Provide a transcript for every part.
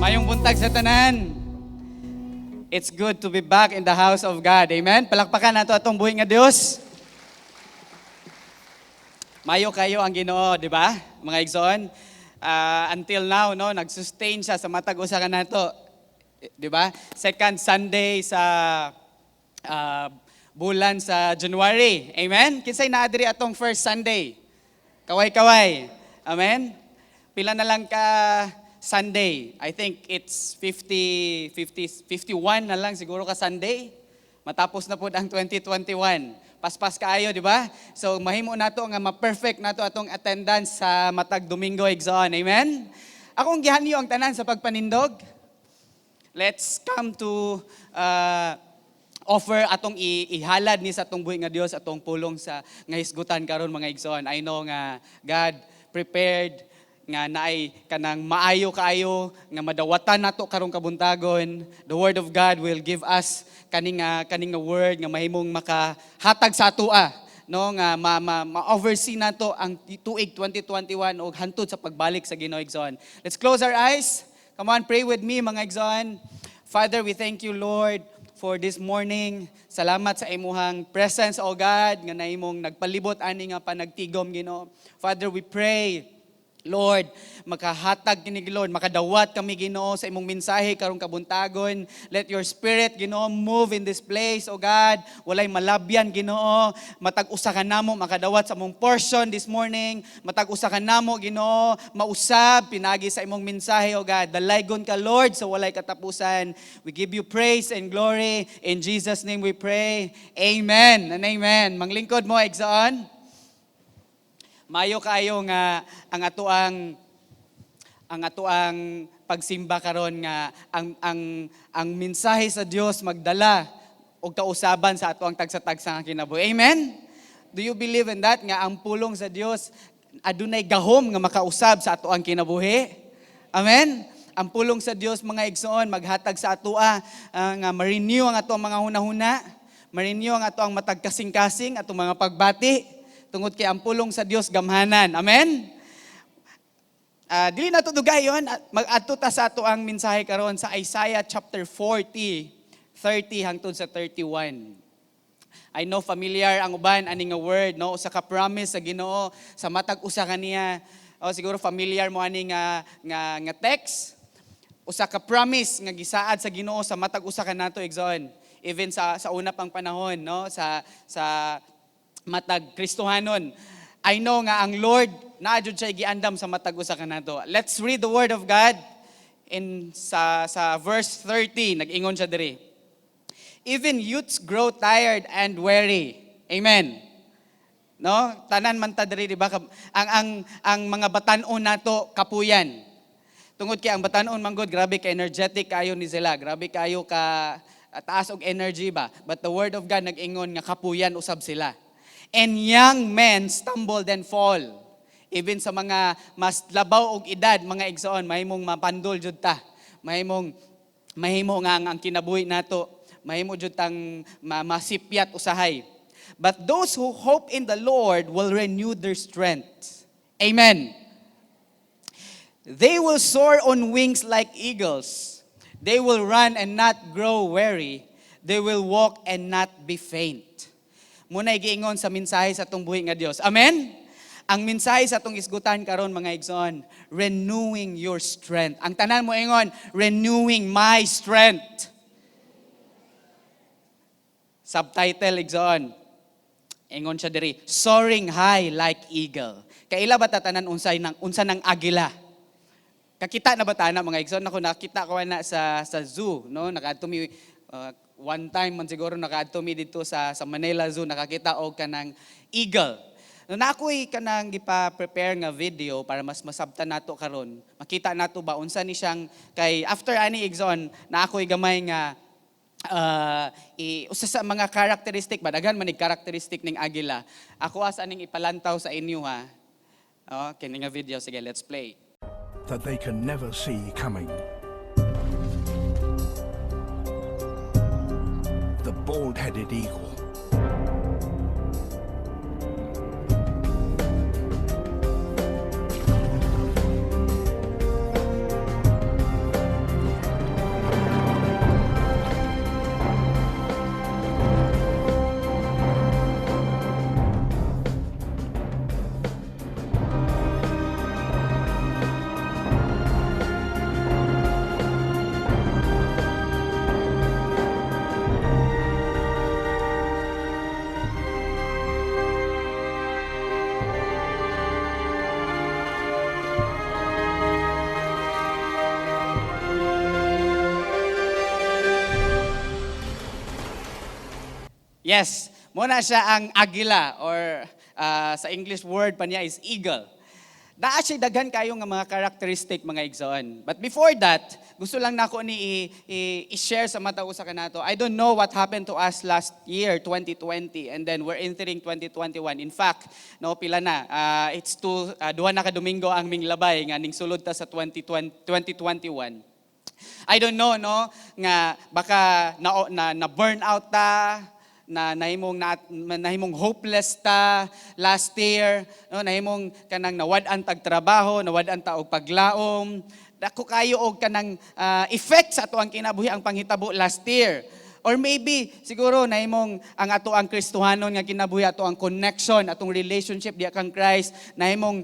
Mayong buntag sa tanan. It's good to be back in the house of God. Amen? Palakpakan nato atong buhi nga Dios. Mayo kayo ang Ginoo, di ba? Mga igsoon. Until now, no, nag-sustain siya sa matag usa ka nato. Di ba? Second Sunday sa bulan sa January. Amen? Kinsay naadiri atong first Sunday? Kaway-kaway. Amen? Pila na lang ka Sunday? I think it's 51 na lang siguro ka Sunday. Matapos na po ang 2021. Paspas kaayo, di ba? So mahimo nato nga ma-perfect nato atong attendance sa matag Domingo igsoon. Amen? Akong gihanyo ang tanan sa pagpanindog. Let's come to offer atong ihalad ni sa atong buhi nga Dios atong pulong sa nga hisgutan karon mga igsoon. I know nga God prepared nga naay kanang maayo kaayo nga madawatan nato karong kabuntagon. The word of God will give us kaning word nga mahimong makahatag sa atoa, no, nga ma-oversee nato ang tuig 2021 og hantud sa pagbalik sa Ginoo igsoon. Let's close our eyes. Come on, pray with me mga igsoon. Father, we thank you, Lord, for this morning. Salamat sa imuhang presence, O God, nga naimong nagpalibot ani nga panagtigom Ginoo. Father, we pray, Lord, makahatag kini Lord, makadawat kami Ginoo sa imong mensahe karong kabuntagon. Let your spirit Ginoo move in this place, O God. Walay malabyan Ginoo. Matag usa ka namo makadawat sa among portion this morning. Matag usa ka namo Ginoo mausab pinagi sa imong mensahe, O God. Dalaygon ka Lord sa walay katapusan. We give you praise and glory. In Jesus name we pray. Amen and amen. Manglingkod mo igsoon. Mayo kayo nga ang atuang pagsimba karon nga ang mensahe sa Dios magdala og kausaban sa atuang tagsa-tagsa nga kinabuhi. Amen. Do you believe in that nga ang pulong sa Dios adunay gahom nga makausab sa atuang kinabuhi? Amen. Ang pulong sa Dios mga igsoon maghatag sa atoa nga ma-renew ang atuang mga hunahuna, ma-renew ang atuang matag kasing-kasing atong mga pagbati. Tungod kay ang pulong sa Dios gamhanan. Amen? Dili na ito dugayon, mag-adto ta sa ato ang mensahe karon sa Isaiah chapter 30 hangtod sa 31. I know familiar ang uban ani nga word, no? Usa ka promise sa Ginoo sa matag usa kaniya. O siguro familiar mo ani nga text. Usa ka promise nga gisaad sa Ginoo sa matag usa kanato igsoon. Even sa una pang panahon, no? Sa matag Kristohanon. I know nga ang Lord naadjud siya giandam sa matag usa kanato. Let's read the word of God in sa verse 30. Nag-ingon siya diri. Even youths grow tired and weary. Amen. No? Tanan man ta diri di ba ang mga batan-on nato kapuyan. Tungod kay ang batan-on manggod grabe ka energetic kayo ni sila. Grabe kayo ka taas og energy ba. But the word of God nag-ingon nga kapuyan usab sila. And young men stumble and fall. Even sa mga mas labaw og edad, mga igsoon, mahimong mapandol jud ta. Mahimo nga ang kinabuhi nato. Mahimo jud tang masipyat usahay. But those who hope in the Lord will renew their strength. Amen. They will soar on wings like eagles. They will run and not grow weary. They will walk and not be faint. Muna giingon sa mensahe sa atong buhi nga Dios. Amen? Ang mensahe sa atong isgutan karon mga igsoon, renewing your strength. Ang tanan mo ingon, renewing my strength. Subtitle igsoon. Ingon siya diri, soaring high like eagle. Kaila ba tatanan unsa nang agila? Kakita na ba tana mga igsoon? Ako nakita ko na sa zoo, no? Nakaadto mi one time man siguro nakaadto mi dito sa Manila Zoo, nakakita og kanang eagle. Na ako'y kanang gipa-prepare nga video para mas masabtan nato karon. Makita nato ba unsa ni siyang kay after ani igsoon na ako'y gamay nga usa sa mga characteristic ba daghan man ig characteristic ning agila. Ako as aning ipalantaw sa inyo ha. Kini nga video sige, let's play. That they can never see coming. The bald-headed eagle. Yes, muna siya ang agila or sa English word pa niya is eagle. Naa siya daghan kayo nga mga characteristic mga igsoon. But before that, gusto lang nako ni i-share sa mata usa kanato. I don't know what happened to us last year 2020 and then we're entering 2021. In fact, no pila na it's duha na ka Domingo ang ming labay nga ning sulod ta sa 2021. I don't know no nga baka na burn out ta na nahimong hopeless ta last year, no, nahimong kanang nawad-an tag trabaho, nawad-an ta og paglaom, dako kayo og kanang effect sa ato ang kinabuhi ang panghitabo last year. Or maybe siguro nahimong ang ato ang Kristohanon nga kinabuhi, ato ang connection, atong relationship diha kang Christ, nahimong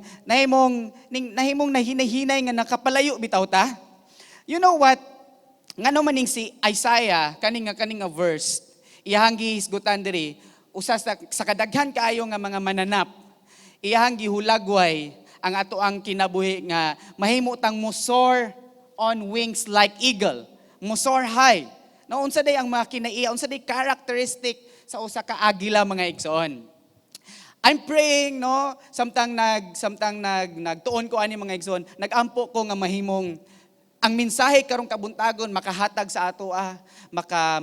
nahinay-hinay nga nakapalayo bitaw ta. You know what? Ngano man ning si Isaiah kaning nga verse iyahang gihisgutan diri usa sa kadaghan kaayo nga mga mananap iyahang gihulagway ang ato ang kinabuhi nga mahimo tang mo soar on wings like eagle, mo soar high. No, unsa day ang mga kinaiya, unsa day characteristic sa usa ka agila mga igsoon. I'm praying no samtang nagtuon ko ani mga igsoon, nagampo ko nga mahimong ang mensahe karong kabuntagon makahatag sa ato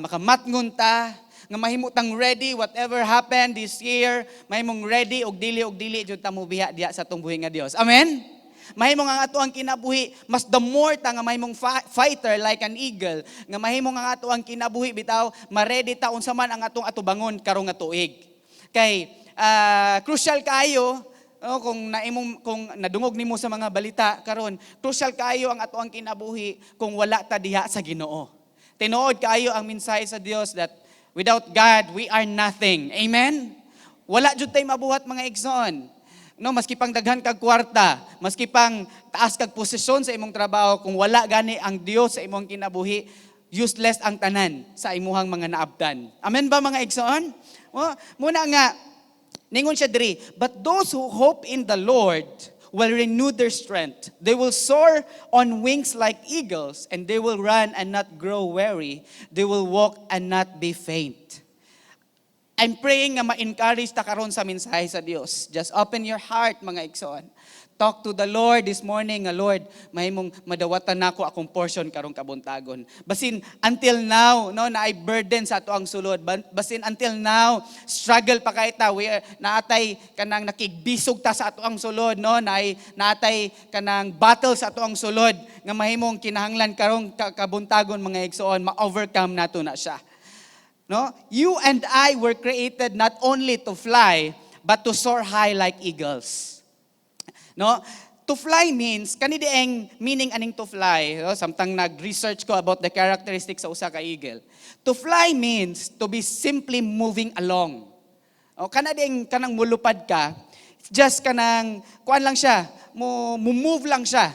makamatngon ta nga mahimutang ready whatever happened this year, mahimong ready og dili jud ta mobiya diha sa atong buhi nga Dios. Amen. Mahimong ang ato ang kinabuhi mas the more ta nga mahimong fighter like an eagle, nga mahimong ang ato ang kinabuhi bitaw ma-ready ta unsa man ang atong atubangon karong nga tuig. Kay crucial kayo kung nadungog nimo sa mga balita karon, crucial kayo ang ato ang kinabuhi kung wala ta diha sa Ginoo. Tinuod kayo ang mensahe sa Dios that without God, we are nothing. Amen? Wala jud tay mabuhat mga igsoon. No, maski pang daghan kag kwarta, maski pang taas kag posisyon sa imong trabaho, kung wala gani ang Dios sa imong kinabuhi, useless ang tanan sa imuhang mga naabdan. Amen ba mga igsoon? Muna nga, ningon siya diri, but those who hope in the Lord will renew their strength. They will soar on wings like eagles, and they will run and not grow weary. They will walk and not be faint. I'm praying nga ma-encourage ta karon sa mensahe sa Dios. Just open your heart mga igsoon. Talk to the Lord this morning, nga Lord, mahimong madawatan nako akong portion karong kabuntagon. Basin until now, no, na ay burden sa ato ang sulod. Basin until now, struggle pa kay ta. Naatay kanang nakigbisog ta sa ato ang sulod, no, naatay kanang battle sa ato ang sulod nga mahimong kinahanglan karong kabuntagon mga igsoon, ma-overcome nato na siya. No? You and I were created not only to fly, but to soar high like eagles. No? To fly means, kanidieng meaning aning to fly, no? Samtang nag-research ko about the characteristics sa usa ka eagle. To fly means to be simply moving along. O, kanang mulupad ka, just kanang, kuan lang siya, move lang siya.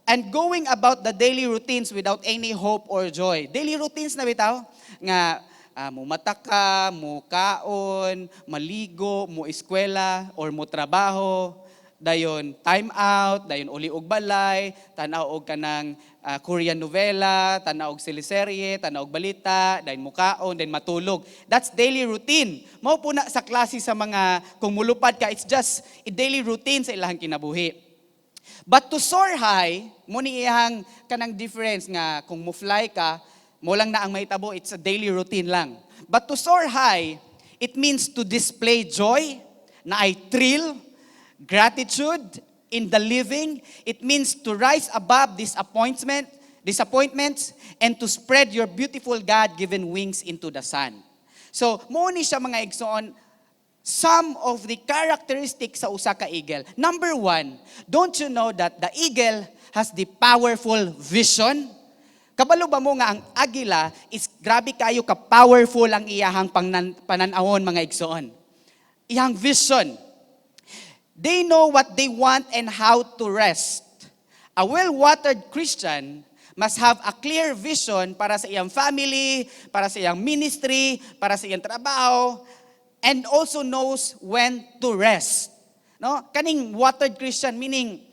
And going about the daily routines without any hope or joy. Daily routines na bitaw, nga mumata ka, mukaon, maligo, mo eskwela, or mo trabaho, dayon time out, dayon uli og balay, tanaw og kanang Korean novela, tanaw og teleserye, tanaw og balita, dayon mukaon, dayon matulog. That's daily routine. Mao po na sa klase sa mga kung mulupad ka, it's just a daily routine sa ilahang kinabuhi. But to soar high, mo ni iyang kanang difference nga kung mo-fly ka, mo lang na ang mahitabo, it's a daily routine lang. But to soar high, it means to display joy, na ay thrill, gratitude in the living. It means to rise above disappointments, and to spread your beautiful God-given wings into the sun. So, mo ni siya mga igsoon, some of the characteristics sa usa ka eagle. Number 1, don't you know that the eagle has the powerful vision? Kabalo ba mo nga ang agila is grabe kayo ka-powerful ang iyahang pananawon mga igsoon. Iyang vision. They know what they want and how to rest. A well-watered Christian must have a clear vision para sa iyang family, para sa iyang ministry, para sa iyang trabaho, and also knows when to rest. No? Kaning watered Christian, meaning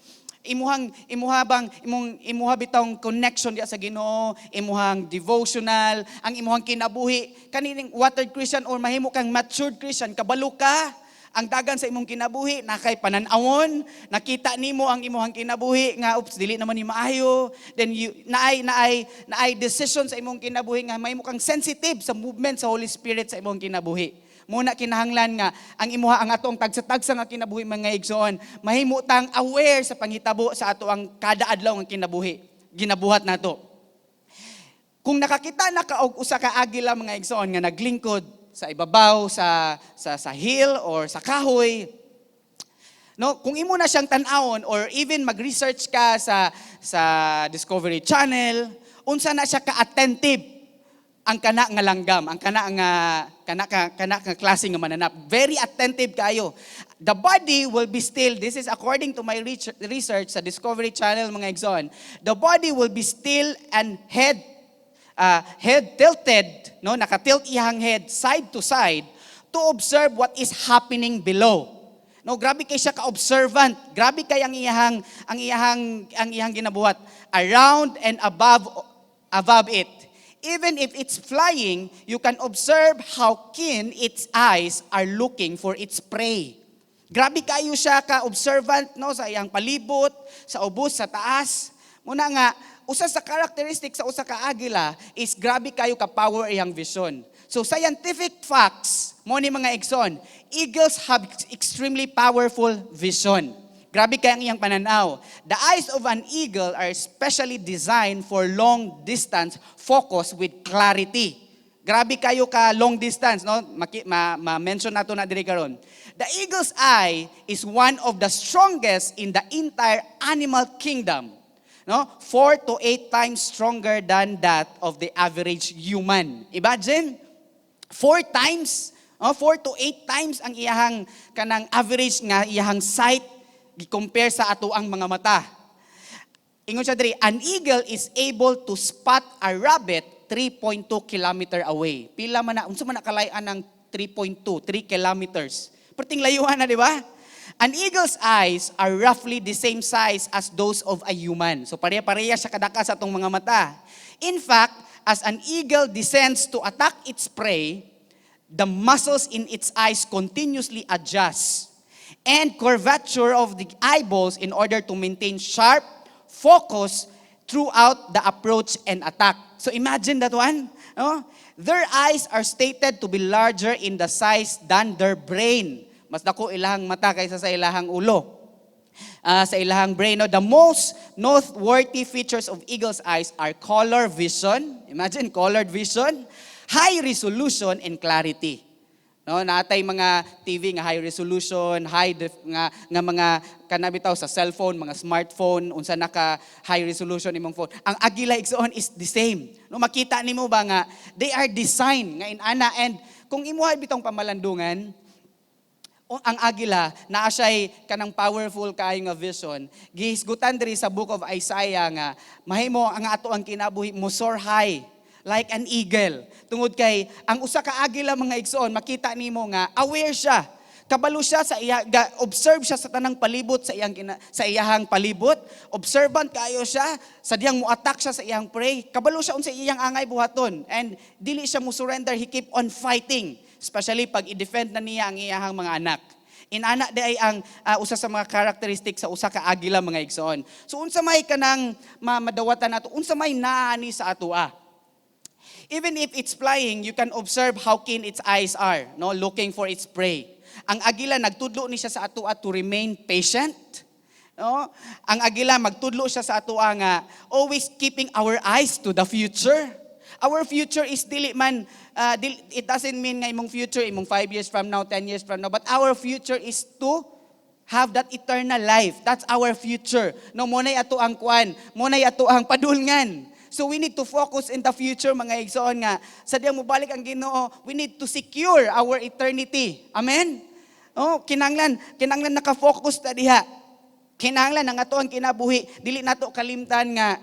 imuha bitong connection diya sa Ginoo, imuhang devotional, ang imuhang kinabuhi kanining watered Christian or mahimo kang matured Christian, kabalo ka. Ang dagan sa imong kinabuhi nakay panan-awon, nakita nimo ang imong kinabuhi nga oops dili naman ni maayo, then naay decision sa imong kinabuhi nga mahimo kang sensitive sa movement sa Holy Spirit sa imong kinabuhi. Muna kinahanglan nga ang atong tagsa-tagsa nga kinabuhi mga igsoon, mahimo tang aware sa panghitabo sa ato ang kada adlaw nga kinabuhi, ginabuhat nato. Kung nakakita na ka og usa ka agila mga igsoon nga naglingkod sa ibabaw sa hill or sa kahoy, no, kung imo na siyang tan-awon or even mag-research ka sa Discovery Channel, unsa na siya ka-attentive ang kana nga langgam, ang kana nga klase nga mananap. Very attentive kayo. The body will be still, this is according to my research sa Discovery Channel mga igsoon, the body will be still and head tilted, no, nakatilt iyang head side to side to observe what is happening below. No, grabe kay siya ka-observant. Grabe kay ang iyang ginabuhat around and above it. Even if it's flying, you can observe how keen its eyes are looking for its prey. Grabe kayo siya ka-observant, no, sa iyang palibot, sa ubos, sa taas. Muna nga, usa sa characteristic sa usa ka agila is grabe kayo ka-power iyang vision. So scientific facts, mo ni mga igsoon, eagles have extremely powerful vision. Grabe kay ang iyang pananaw. The eyes of an eagle are specially designed for long distance focus with clarity. Grabe kayo ka long distance, no? Ma-mention nato na diri karon. The eagle's eye is one of the strongest in the entire animal kingdom. No? 4 to 8 times stronger than that of the average human. Imagine, 4 times, 4 to 8 times ang iyahang kanang average nga iyahang sight compare sa ato ang mga mata. Ingon siya diri, an eagle is able to spot a rabbit 3.2 kilometer away. Pila man na, unsa man nakalayan ng 3.2, 3 kilometers. Perting layuan na, di ba? An eagle's eyes are roughly the same size as those of a human. So pareha-pareha siya kadaka sa atong mga mata. In fact, as an eagle descends to attack its prey, the muscles in its eyes continuously adjust and curvature of the eyeballs in order to maintain sharp focus throughout the approach and attack. So imagine that one. No? Their eyes are stated to be larger in the size than their brain. Mas dako ilahang mata kaysa sa ilahang ulo. Sa ilahang brain. No? The most noteworthy features of eagle's eyes are color vision. Imagine, colored vision. High resolution and clarity. No, natay mga TV nga high resolution, nga mga kanabitaw sa cellphone, mga smartphone, unsa naka high resolution imong phone. Ang agila igsoon is the same. No, makita nimo ba nga they are designed nga inana, and kung imuha bitong pamalandungan, ang agila naa siya'y kanang powerful kaayo nga vision. Gihisgutan diri sa book of Isaiah nga mahimo ang ato ang kinabuhi mo soar high like an eagle. Tungod kay ang usa ka agila mga igsoon, makita nimo nga aware siya. Kabalo siya sa observe siya sa tanang palibot sa iyang palibot. Observant kaayo siya sa diyang mo-attack siya sa iyang prey. Kabalo siya unsa iyang angay buhaton, and dili siya mo surrender, he keep on fighting. Especially pag i-defend na niya ang iyang mga anak. Inana day ang usa sa mga characteristic sa usa ka agila mga igsoon. So unsa may kanang madawatan nato, unsa may naani sa atoa. Even if it's flying, you can observe how keen its eyes are, no, looking for its prey. Ang agila nagtudlo ni siya sa atoa to remain patient. No? Ang agila magtudlo siya sa atoa nga always keeping our eyes to the future. Our future is dili man it doesn't mean nga imong future imong 5 years from now, 10 years from now, but our future is to have that eternal life. That's our future. No, mo nay ato ang kuan, mo nay ato ang padulngan. So we need to focus in the future mga igsoon nga sa diyang mobalik ang Ginoo, we need to secure our eternity. Amen. Oh, kinanglan naka-focus ta diha. Kinanglan ang ato ang kinabuhi, dili nato kalimtan nga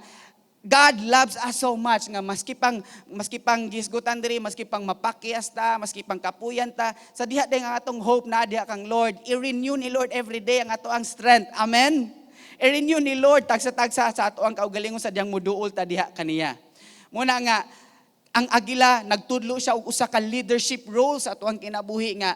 God loves us so much nga maski pang gisgutan diri, maski pang mapakyas ta, maski pang kapuyan ta, sa diha day nga atong hope na diha kang Lord. I-renew ni Lord every day ang ato ang strength. Amen. I-renew ni Lord tagsa-tagsa sa ato ang kaugalingon sa diyang muduol ta diha kaniya. Muna nga ang agila nagtudlo siya og usa ka leadership role sa ato ang kinabuhi nga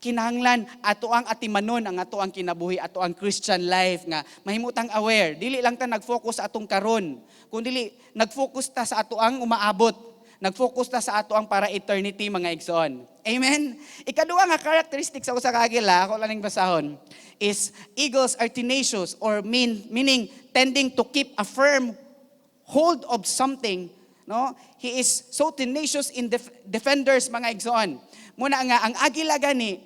kinahanglan ato ang atimanon ang ato ang kinabuhi, ato ang Christian life nga mahimutang aware. Dili lang ta nag-focus sa atong karon, kundi nag-focus ta sa ato ang umaabot. Nag-focus ta sa ato ang para eternity mga igsoon. Amen? Ikaduha nga characteristic sa usa ka agila, ako lang basahon, is eagles are tenacious or meaning tending to keep a firm hold of something. No? He is so tenacious in defenders mga igsoon. Muna nga ang agila gani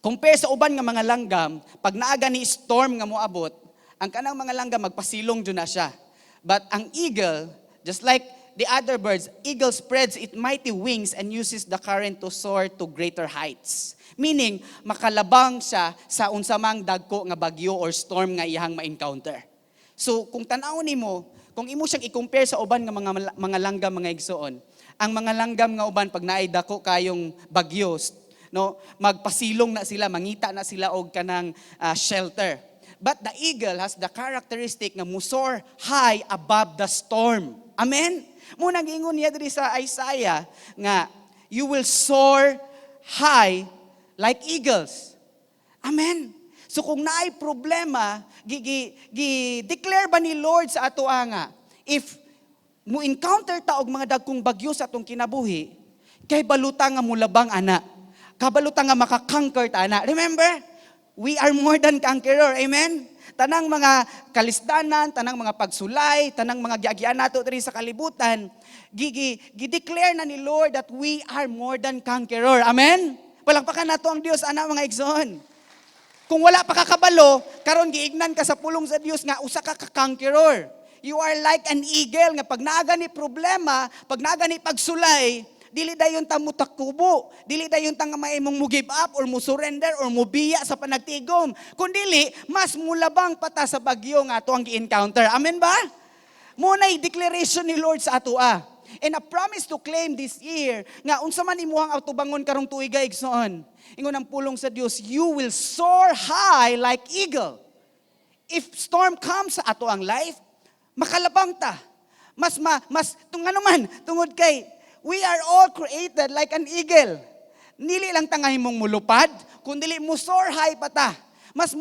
compare sa uban nga mga langgam, pag naaga ni storm nga moabot, ang kanang mga langgam magpasilong jud na siya. But ang eagle, just like the other birds, eagle spreads its mighty wings and uses the current to soar to greater heights. Meaning, makalabang siya sa unsamang dagko nga bagyo or storm nga iyang ma-encounter. So, kung tanaw nimo, kung imo siyang i-compare sa uban nga mga langgam mga igsoon, ang mga langgam nga uban pag naay dako kayong bagyo, no, magpasilong na sila, mangita na sila og kanang shelter. But the eagle has the characteristic nga musor high above the storm. Amen? Muna gingon niya diri sa Isaiah nga you will soar high like eagles. Amen? So kung naay problema, gi-declare ba ni Lord sa ato nga, if mo encounter ta og mga dagkong bagyo sa atong kinabuhi, kay baluta nga mulabang ana. Kabaluta nga makakonquer ta ana. Remember? We are more than conqueror. Amen? Tanang mga kalisdanan, tanang mga pagsulay, tanang mga giagian nato diri sa kalibutan, gi-declare na ni Lord that we are more than conqueror. Amen? Palakpakan nato ang Dios ana mga igsoon. Kung wala pa kakabalo, karon giignan ka sa pulong sa Dios nga usa ka conqueror. You are like an eagle nga pag naaga ni problema, pag naaga ni pagsulay, dili dayon ta mutakubo, dili dayon ta nga maimong mo give up or mo surrender or mo biya sa panagtigom, kundili mas mulabang pata sa bagyo nga ato ang gi-encounter. Amen ba? Munay declaration ni Lord sa atoa. And a promise to claim this year nga unsa man imuhang atubangon karong tuiga igsoon. Ingon ang pulong sa Dios, you will soar high like eagle. If storm comes sa ato ang life, makalabang ta. Mas tungano man tungod kay we are all created like an eagle. Nili lang tangay mong mulupad, kundi mo soar high pata. Mas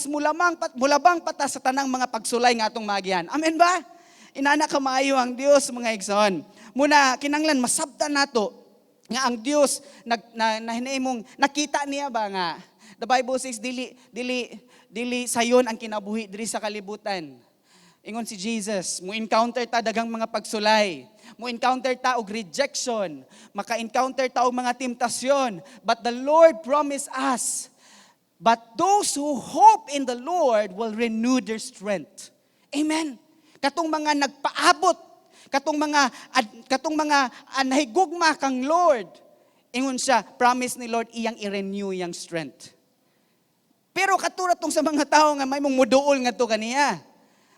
mulabang pata sa tanang mga pagsulay nga atong magian. Amen ba? Inana ka maayo ang Dios mga igsoon. Muna kinanglan masabtan nato nga ang Dios nahinimong nakita niya ba nga the Bible says dili sayon ang kinabuhi diri sa kalibutan. Ingon si Jesus, mo encounter ta daghang mga pagsulay, mo encounter ta og rejection, maka-encounter ta og mga temptasyon, but the Lord promised us, but those who hope in the Lord will renew their strength. Amen. Katong mga nagpaabot, katong mga nahigugma kang Lord, ingon siya, promise ni Lord iyang i-renew yang strength. Pero katulad tong sa mga tao nga may mong muduol nga to kaniya.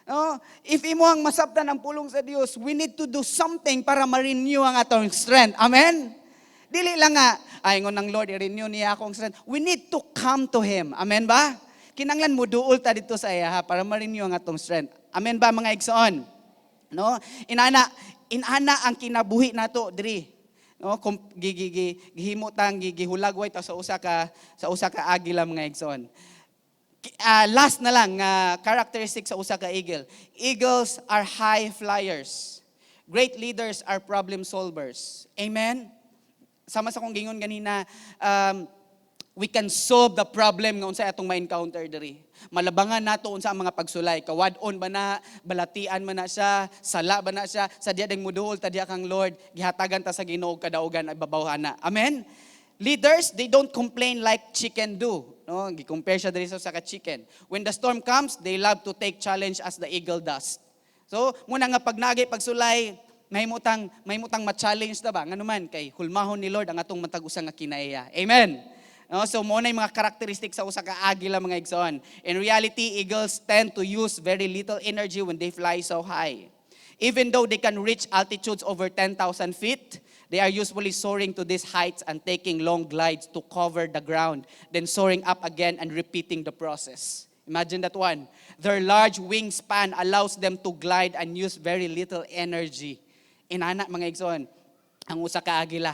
No? If imuhang masabtan ang pulong sa Dios, we need to do something para ma-renew ang atong strength. Amen? Dili lang nga, ingon ng Lord, i-renew niya akong strength. We need to come to Him. Amen ba? Kinanglan mo duol ta dito sa iya para ma-renew ang atong strength. Amen ba mga igsoon? No? Inana ang kinabuhi nato diri. No, gihimutang gihulagway ta sa usa ka agila mga igsoon. Last na lang characteristic sa usa ka eagle. Eagles are high flyers. Great leaders are problem solvers. Amen. Sama sa kong gingon ganina, we can solve the problem nga unsay atong ma-encounter diri. Malabangan nato unsa ang mga pagsulay. Kawadon ba na, balatian man na siya, sala ba na siya, sa diya ding muduol ta diya kang Lord, gihatagan ta sa Ginoo kadaugan ay babawhana. Amen. Leaders, they don't complain like chicken do. No, gi-compare siya diri sa ka chicken. When the storm comes, they love to take challenge as the eagle does. So, muna nga pag nagi pagsulay, mahimutang ma-challenge ta ba? Ngano man kay hulmahon ni Lord ang atong matag usa nga kinaiya. Amen. No, so mo na yung mga characteristics sa usa ka agila mga igsoon. In reality, eagles tend to use very little energy when they fly so high. Even though they can reach altitudes over 10,000 feet, they are usually soaring to these heights and taking long glides to cover the ground, then soaring up again and repeating the process. Imagine that one. Their large wingspan allows them to glide and use very little energy. Inana mga igsoon, ang usa ka agila.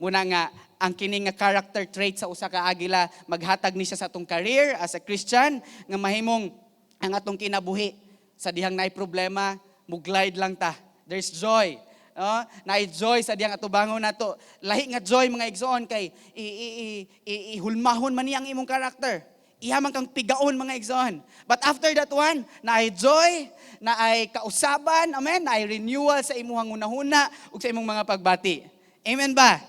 Muna nga, ang kini nga character trait sa usa ka agila, maghatag ni siya sa atong career as a Christian, nga mahimong ang atong kinabuhi. Sa dihang naay problema, muglide lang ta. There's joy. No? Naay joy sa diyang atubangon nato. Lahi nga joy mga igsoon kay ihulmahon man niya ang imong karakter. Ihamang kang pigaon mga igsoon. But after that one, naay joy, naay kausaban, amen, naay renewal sa imuhang hunahuna ug sa imong mga pagbati. Amen ba?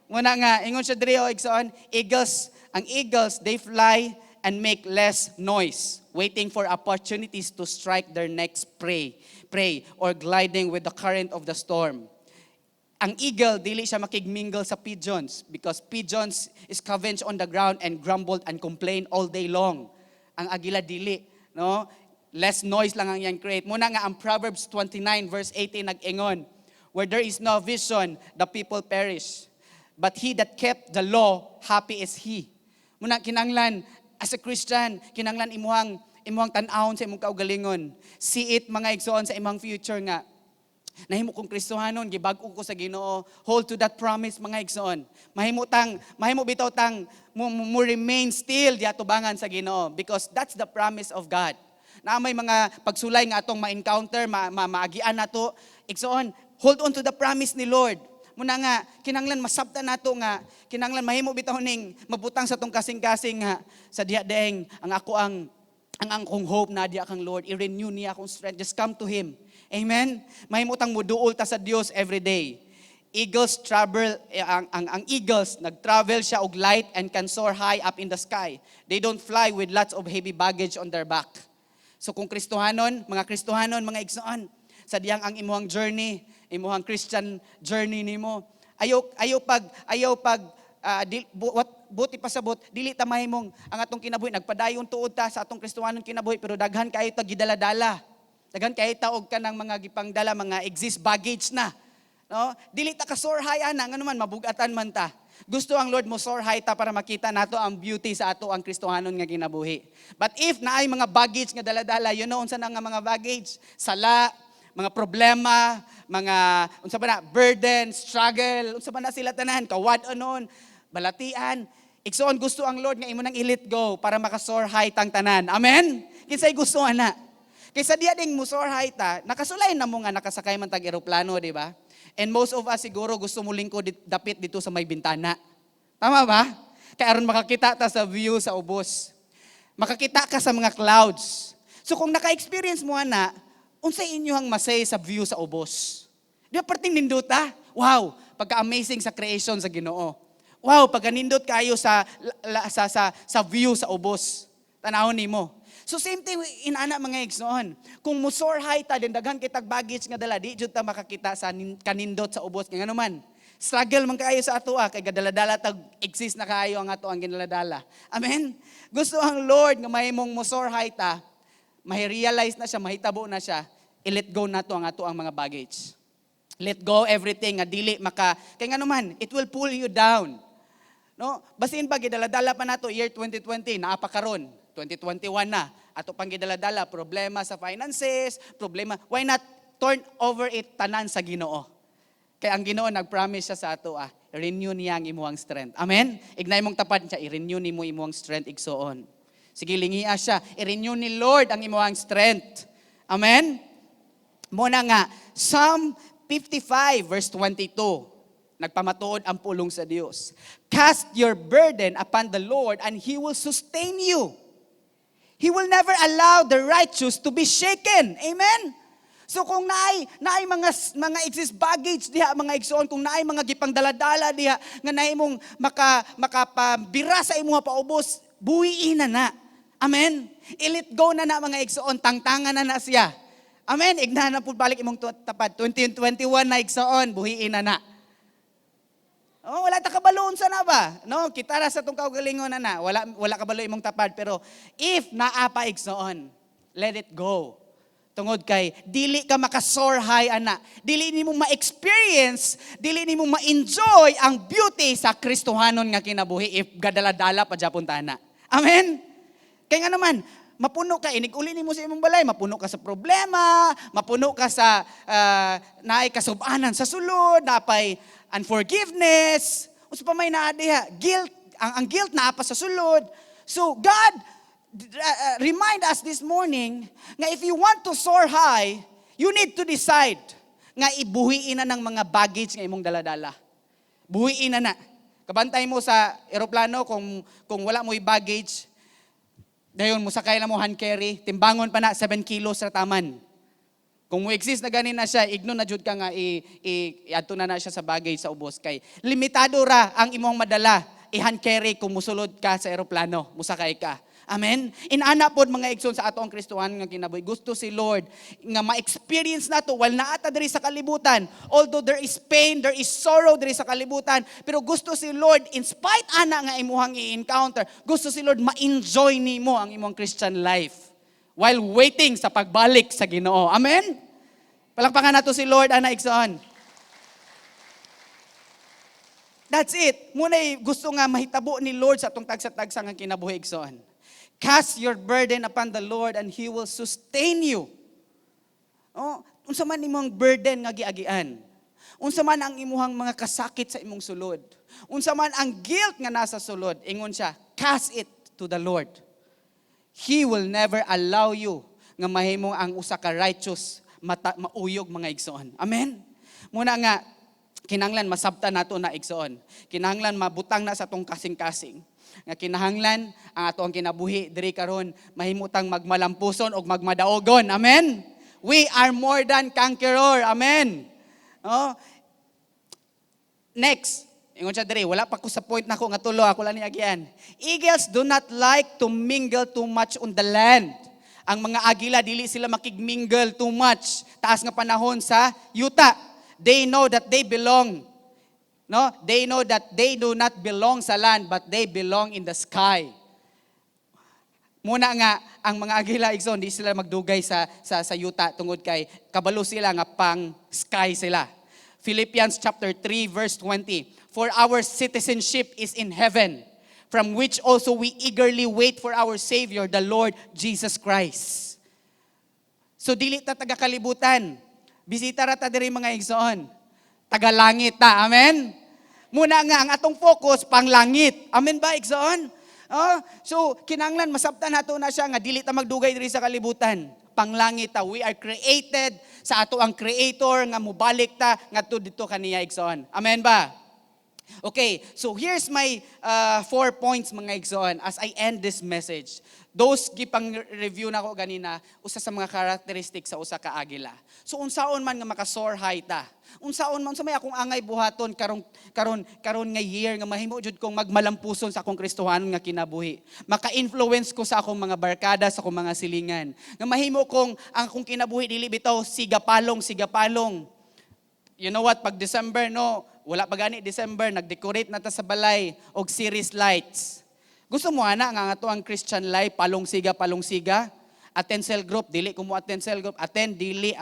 Muna nga ingon siya diri o igsoon, ang eagles they fly and make less noise, waiting for opportunities to strike their next prey or gliding with the current of the storm. Ang eagle, dili siya makigmingle sa pigeons because pigeons scavenge on the ground and grumbled and complain all day long. Ang agila dili, no? Less noise lang ang yang create. Muna nga ang Proverbs 29 verse 18 nag-ingon, where there is no vision, the people perish. But he that kept the law, happy is he. Muna kinanglan as a Christian, kinanglan imuhang tan-awon sa imong kaugalingon. See it mga igsoon sa imong future nga. Nahimo kong Kristohanon, gibag-o ko sa Ginoo. Hold to that promise mga igsoon. Mahimo bitaw tang mo remain still di atubangan sa Ginoo because that's the promise of God. Na may mga pagsulay nga atong ma-encounter, maagian nato, igsoon, hold on to the promise ni Lord. Muna nga kinanglan masabtan nato nga kinanglan mahimo bitaw ning mabutang sa tong kasing-kasing nga sa diha daeng ang akong hope na diha kang Lord, i-renew niya akong strength. Just come to Him. Amen? Mahimutang muduol ta sa Dios every day. Eagles travel, ang eagles, nag-travel siya og light and can soar high up in the sky. They don't fly with lots of heavy baggage on their back. So kung Kristohanon, mga igsoon, sa diyang ang imuhang journey, imuhang Christian journey nimo, buti pasabot, dili ta mahimong ang atong kinabuhi, nagpadayon tuod ta sa atong Kristohanon kinabuhi, pero daghan kayo ta gidala-dala. Daghan kay taog ka ng mga gipangdala, mga exist baggage na. No? Dili ta ka soar high ana, nga naman mabugatan man ta. Gusto ang Lord mo soar high ta para makita nato ang beauty sa ato ang Kristohanon nga kinabuhi. But if naay mga baggage nga dala-dala, you know unsa na nga mga baggage? Sala, mga problema, mga unsa ba na burden, struggle, unsa ba na sila tanan, kawad anon, balatian. Igsoon gusto ang Lord nga imo nang i-let go para maka-soar high tang tanan. Amen. Kinsay gusto ana? Kaysa diya ding musor high ta, nakasulay na mo nga nakasakay man tag eroplano, di ba? And most of us siguro gusto mo lingkod dapit dito sa may bintana. Tama ba? Kaya aron makakita ta sa view sa ubos. Makakita ka sa mga clouds. So kung naka-experience mo na, unsay inyohang masay sa view sa ubos? Di ba perting ninduta? Wow, pagka-amazing sa creation sa Ginoo. Wow, pagka-nindot kayo sa view sa ubos. Tanahon nimo. So same thing inana mga igsoon. Kung musor high ta din daghan kitag baggage nga dala, di jud ta makakita sa kanindot sa ubos nga naman. Struggle man kaayo sa ato kay gadala-dala tag exist na kaayo ang ato ang ginala-dala. Amen. Gusto ang Lord nga mahimong musor high ta, mahi-realize na siya, mahitabo na siya, i-let go nato ang ato ang mga baggage. Let go everything nga dili maka kay nga naman it will pull you down. No? Basin ba gidala-dala pa nato year 2020 naa pa karon. 2021 na. Ato pang gidala-dala, problema sa finances, problema. Why not turn over it tanan sa Ginoo? Kaya ang Ginoo nag-promise siya sa ato, renew niya ang imuhang strength. Amen? Ignay mong tapat siya, i-renew ni mo imuhang strength igsoon. Sige, lingia siya, i-renew ni Lord ang imuhang strength. Amen? Muna nga, Psalm 55 verse 22. Nagpamatuod ang pulong sa Diyos. Cast your burden upon the Lord and He will sustain you. He will never allow the righteous to be shaken. Amen? So kung naay mga exist baggage diha, mga igsoon, kung naay mga gipang dala-dala diha, nga naay mong makapabira sa imuha paubos, buhiin na. Amen? I-let go na mga igsoon, tangtangan na siya. Amen? Ignahan na po balik imong tapat. 2021 na igsoon, buhiin na. Oh, wala ta kabaloon sa na ba? No, kitara sa tong kaugalingon na. Wala kabalo imong tapad, pero if naapa igsoon, let it go. Tungod kay dili ka maka-soar high ana. Dili nimo ma-experience, dili nimo ma-enjoy ang beauty sa Kristohanon nga kinabuhi if gadala-dala pa japon tana. Amen. Kay nga naman, mapuno ka, inig-uli ni mo sa imong balay, mapuno ka sa problema, mapuno ka sa naay kasub-anan sa sulod, napay unforgiveness, usa pa may naa diha, guilt, ang guilt naa pa sa sulod. So God remind us this morning nga if you want to soar high, you need to decide nga ibuhiin na ng mga baggage nga imong daladala. Buhiin na. Kabantay mo sa eroplano kung wala mo'y baggage, dayon mo sakay na mo hand carry, timbangon pa na 7 kilos sa taman. Kung mo exist na ganin na siya, igno na jud ka nga i-adto na siya sa baggage sa ubos kay limitado ra ang imong madala i-hand carry kung musulod ka sa eroplano, musakay ka. Amen? Inana pod mga igsoon sa ato ang Kristohan nga kinabuhi. Gusto si Lord nga ma-experience nato while naata diri sa kalibutan. Although there is pain, there is sorrow diri sa kalibutan, pero gusto si Lord in spite ana nga imuhang i-encounter, gusto si Lord ma-enjoy nimo ang imong Christian life while waiting sa pagbalik sa Ginoo. Amen? Palakpakan nato si Lord ana igsoon. That's it. Muna'y gusto nga mahitabo ni Lord sa atong tagsa-tagsa nga kinabuhi igsoon. Cast your burden upon the Lord and He will sustain you. Oh, unsa man imong burden nga giagian. Unsa man ang imuhang mga kasakit sa imong sulod. Unsa man ang guilt nga nasa sulod, ingon siya, cast it to the Lord. He will never allow you nga mahimong ang usa ka righteous mauyog mga igsoon. Amen. Muna nga kinahanglan masabtan nato na igsoon. Kinahanglan mabutang na sa tong kasing-kasing. Nga kinahanglan ang ato ang kinabuhi diri karon mahimutang magmalampuson og magmadaogon. Amen. We are more than conqueror. Amen. Oh. Next, ingon siya diri, wala pa ko sa point nako nga tulo ako lang ni agian. Eagles do not like to mingle too much on the land. Ang mga agila dili sila makigmingle too much. Taas nga panahon sa yuta. They know that they belong. No, they know that they do not belong sa land but they belong in the sky. Muna nga ang mga agila igsoon di sila magdugay sa yuta tungod kay kabalo sila nga pang sky sila. Philippians chapter 3 verse 20. For our citizenship is in heaven, from which also we eagerly wait for our Savior, the Lord Jesus Christ. So dili ta taga kalibutan. Bisita ra ta diri mga igsoon. Taga langit ta. Amen. Muna nga ang atong focus pang langit. Amen ba igsoon? So kinahanglan masabtan nato na siya nga dili ta magdugay diri sa kalibutan. Panglangit ta. We are created sa ato ang creator nga mubalik ta ngadto dito kaniya igsoon. Amen ba? Okay, so here's my 4 points mga igsoon as I end this message. Those gipang review na ko ganina, usa sa mga characteristics sa usa ka agila. So unsaon man nga makasoar high ta. Unsaon man sa may akong angay buhaton karon nga year nga mahimo jud kong magmalampuson sa akong Kristohanon nga kinabuhi. Maka-influence ko sa akong mga barkada, sa akong mga silingan. Nga mahimo kong ang akong kinabuhi dili bitaw sigapalong. You know what, pag December no, wala pa gani December, nag-decorate na ta sa balay og series lights. Gusto mo ana nga ato ang Christian life palong siga. Attend cell group, dili ko mo attend cell group, attend dili,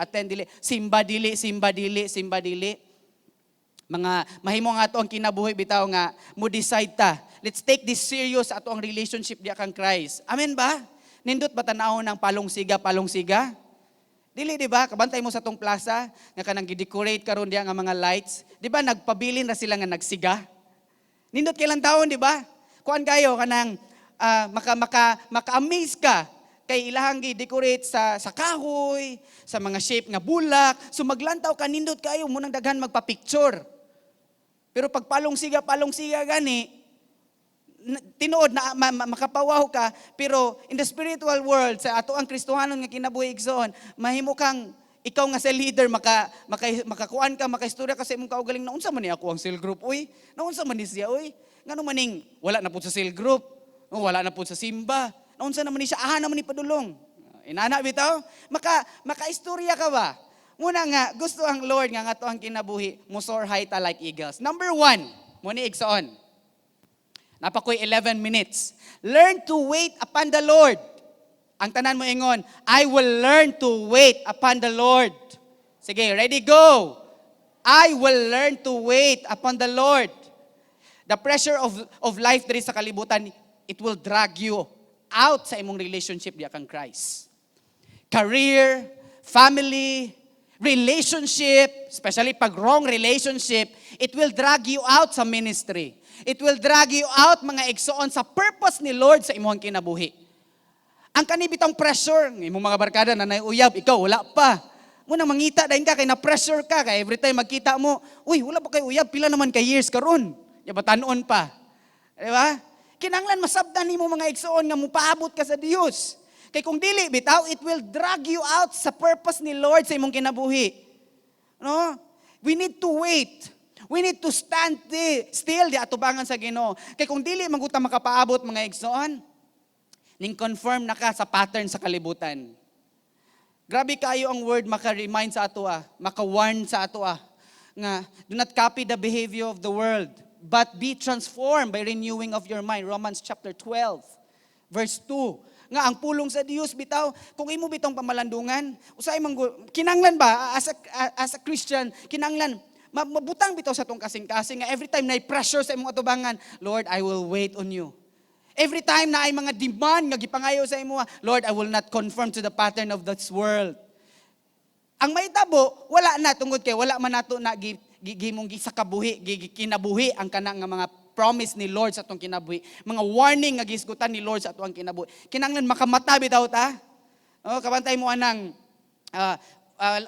simba dili. Mga mahimo nga ato ang kinabuhi bitaw nga mo decide ta. Let's take this serious ato ang relationship diya kang Christ. Amen ba? Nindot ba tanawon ng palong siga? Dili, di ba? Kabantay mo sa tong plaza, nga kanang gidecorate karon diya nga mga lights. Di ba, nagpabilin na sila nga nagsiga? Nindot kailang taon, di ba? Kuan kayo, kanang maka-amaze ka kay ilahang gi-decorate sa kahoy, sa mga shape nga bulak. So maglantaw ka, nindot kayo, munang daghan magpa-picture. Pero pag palong siga gani, tinuod na makapawaw ka, pero in the spiritual world, sa ato ang Kristohanon nga kinabuhi igsoon, mahimo kang ikaw nga sa leader, makakuan ka, makaistorya ka sa imong kaugaling, naunsa man ni ako ang cell group, uy? Naunsa man ni siya, uy? Ngano maning, wala na po sa cell group, wala na po sa simba, naunsa naman ni siya, naman ni padulong. Inana bitaw, makaistorya ka ba? Muna nga, gusto ang Lord nga ato ang kinabuhi, musor high ta like eagles. Number 1, muni igsoon. Napakoy 11 minutes. Learn to wait upon the Lord. Ang tanan mo ingon, I will learn to wait upon the Lord. Sige, ready, go. I will learn to wait upon the Lord. The pressure of life diri sa kalibutan, it will drag you out sa imong relationship diha kang Christ. Career, family, relationship, especially pag wrong relationship, it will drag you out sa ministry. It will drag you out, mga igsoon, sa purpose ni Lord sa imong kinabuhi. Ang kanibitang pressure, imong mga barkada na naiuyab, ikaw wala pa. Muna mangita dahil ka, kay na-pressure ka, kay every time magkita mo, uy, wala pa kay uyab, pila naman kay years karon. Yabatanon pa. Di ba? Kinanglan masabdan nimo mga igsoon nga mupaabot ka sa Dios. Kay kung dili bitaw, it will drag you out sa purpose ni Lord sa imong kinabuhi. No? We need to wait. We need to stand still di atubangan sa Ginoo. Kay kung dili maguta makapaabot mga igsoon, ning confirm na ka sa pattern sa kalibutan. Grabe kayo ang word maka-remind sa ato maka-warn sa ato nga do not copy the behavior of the world, but be transformed by renewing of your mind. Romans chapter 12, verse 2. Nga ang pulong sa Dios bitaw, kung imo bitong pamalandungan, usay man kinanglan ba as a Christian, kinanglan mabutang bitaw sa tong kasing-kasing nga every time na pressure sa imong atubangan, Lord, I will wait on you. Every time na ay mga demand nga gipangayo sa imo, Lord, I will not conform to the pattern of this world. Ang mahitabo, wala na tungod kay wala man nato na gimong gisakabuhi, kinabuhi ang kanang nga mga promise ni Lord sa atong kinabuhi. Mga warning nga gisgutan ni Lord sa atong kinabuhi. Kinanglan makamata bitaw ta. Oh, kabantay mo anang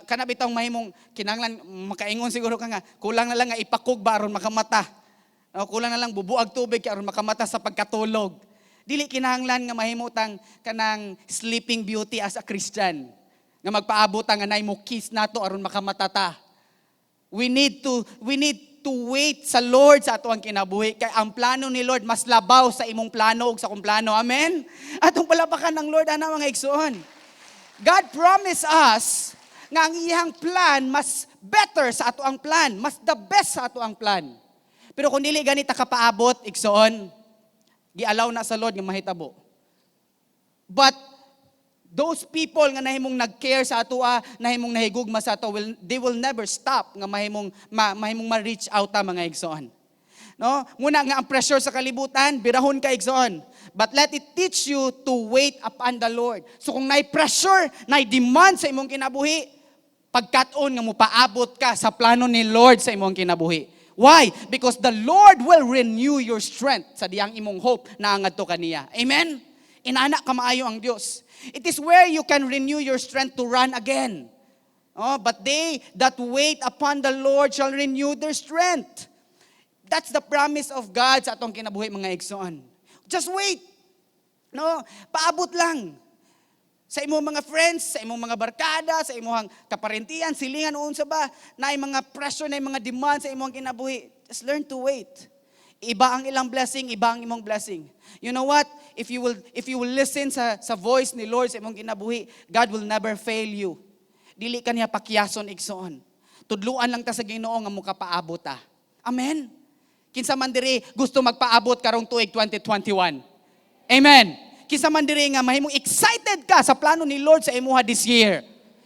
kana bitong mahimong kinanglan makaingon siguro ka nga kulang na lang nga ipakog ba aron makamata. Kulang na lang bubuag tubig aron makamata sa pagkatulog. Dili kinahanglan nga mahimutang kanang sleeping beauty as a Christian. Nga magpaabot nga nay mo kiss nato aron makamata ta. We need to wait sa Lord sa ato ang kinabuhi kay ang plano ni Lord mas labaw sa imong plano ug sa akong plano. Amen. Atong palapakan ng Lord ana mga igsoon. God promised us nga ang iyang plan mas better sa ato ang plan, mas the best sa ato ang plan. Pero kung dili ganita kapaabot, igsoon, gialaw na sa Lord nga mahitabo. But those people nga nahimong nag-care sa ato, nahimong nahigugma sa ato, they will never stop nga mahimong ma-reach out mga igsoon. No? Muna nga ang pressure sa kalibutan, birahon ka igsoon. But let it teach you to wait upon the Lord. So kung pressure, demand sa imong kinabuhi, pagkataon nga mo paabot ka sa plano ni Lord sa imong kinabuhi. Why? Because the Lord will renew your strength sa diyang imong hope na angadto kaniya. Amen? Inana ka maayo ang Dios. It is where you can renew your strength to run again. Oh, but they that wait upon the Lord shall renew their strength. That's the promise of God sa atong kinabuhi mga igsoon. Just wait. No, paabot lang. Sa imong mga friends, sa imong mga barkada, sa imong kaparentiyan, silingan unsa ba na mga pressure na mga demand sa imong kinabuhi. Just learn to wait. Iba ang ilang blessing, iba ang imong blessing. You know what? If you will listen sa voice ni Lord sa imong kinabuhi, God will never fail you. Dili ka niya pakyason igsoon. Tudluan lang ta sa Ginoo nga mukapaabot ta. Amen. Kinsa man diri gusto magpaabot karong tuig 2021. Amen. Kinsa man diri nga mahimong excited ka sa plano ni Lord sa imuha this year.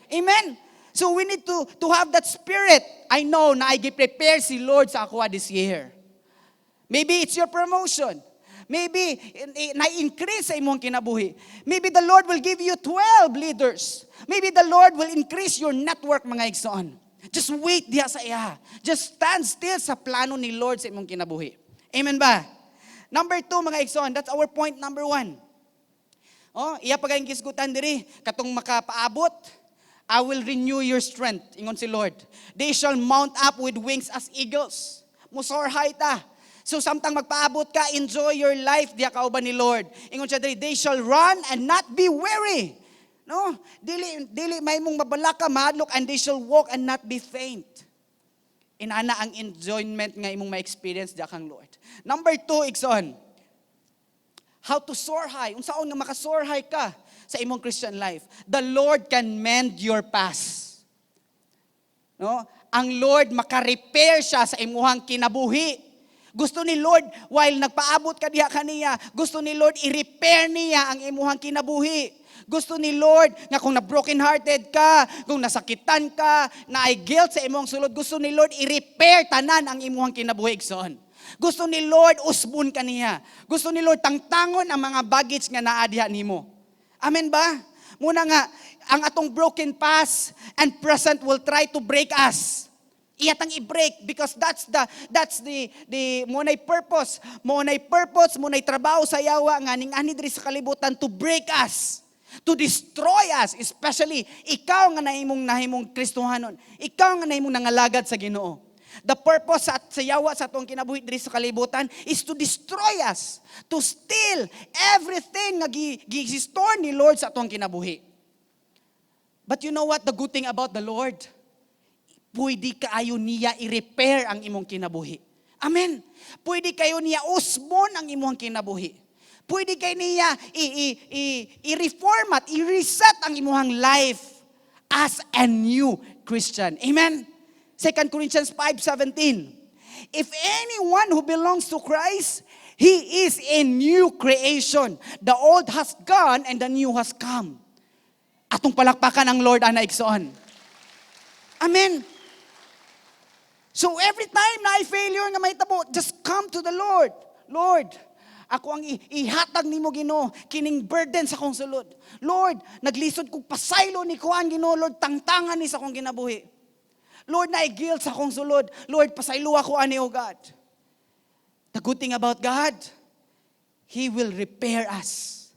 Amen. So we need to have that spirit. I know na I prepare si Lord sa ako this year. Maybe it's your promotion. Maybe na-increase sa imong kinabuhi. Maybe the Lord will give you 12 leaders. Maybe the Lord will increase your network mga igsoon. Just wait diha sa iya. Just stand still sa plano ni Lord sa imong kinabuhi. Amen ba? Number 2 mga igsoon, that's our point number 1. Oh, iya pagayong kisgutan diri, katong makapaabot, I will renew your strength, ingon si Lord. They shall mount up with wings as eagles. Musor high ta. So samtang magpaabot ka, enjoy your life diya kauban ni Lord. Ingon siya diri, they shall run and not be weary. No, dili may mong mabalaka, mahadlok, and they shall walk and not be faint. Inana ang enjoyment nga imong ma-experience diya kang Lord. Number 2, igsoon. How to soar high. Unsaon nga maka-soar high ka sa imong Christian life. The Lord can mend your past. No? Ang Lord maka-repair siya sa imuhang kinabuhi. Gusto ni Lord, while nagpaabot ka diha kaniya, gusto ni Lord i-repair niya ang imuhang kinabuhi. Gusto ni Lord nga kung na-broken hearted ka, kung nasakitan ka, na ay guilt sa imong sulod, gusto ni Lord i-repair tanan ang imuhang kinabuhi igsoon. Gusto ni Lord usbon kaniya. Gusto ni Lord tangtangon ang mga baggage nga naa diha nimo. Amen ba? Muna nga ang atong broken past and present will try to break us. Iyatang i-break because that's the munay purpose, munay trabaho sa yawa nga ning ani diri sa kalibutan to break us, to destroy us, especially ikaw nga nahimong Kristohanon, ikaw nga nahimong nangalagad sa Ginoo. The purpose sa yawa sa atong kinabuhi diri sa kalibutan is to destroy us, to steal everything nga gi-store ni Lord sa atong kinabuhi. But you know what the good thing about the Lord? Pwede kaayo niya i-repair ang imong kinabuhi. Amen. Pwede kayo niya usbon ang imong kinabuhi. Pwede kayo niya i-reformat, i-reset ang imong life as a new Christian. Amen. 2 Corinthians 5:17. If anyone who belongs to Christ, he is a new creation. The old has gone and the new has come. Atong palakpakan ang Lord ana igsoon. Amen. So every time na failure nga mahitabo, just come to the Lord. Lord, ako ang ihatag nimo Ginoo kining burden sa akong sulod. Lord, naglisod kog pasaylo ni kuan Ginoo, Lord, tangtangan ni sa akong kinabuhi. Lord, na-guilt sa akong sulod. Lord, pasaylo ako ani o God. The good thing about God, He will repair us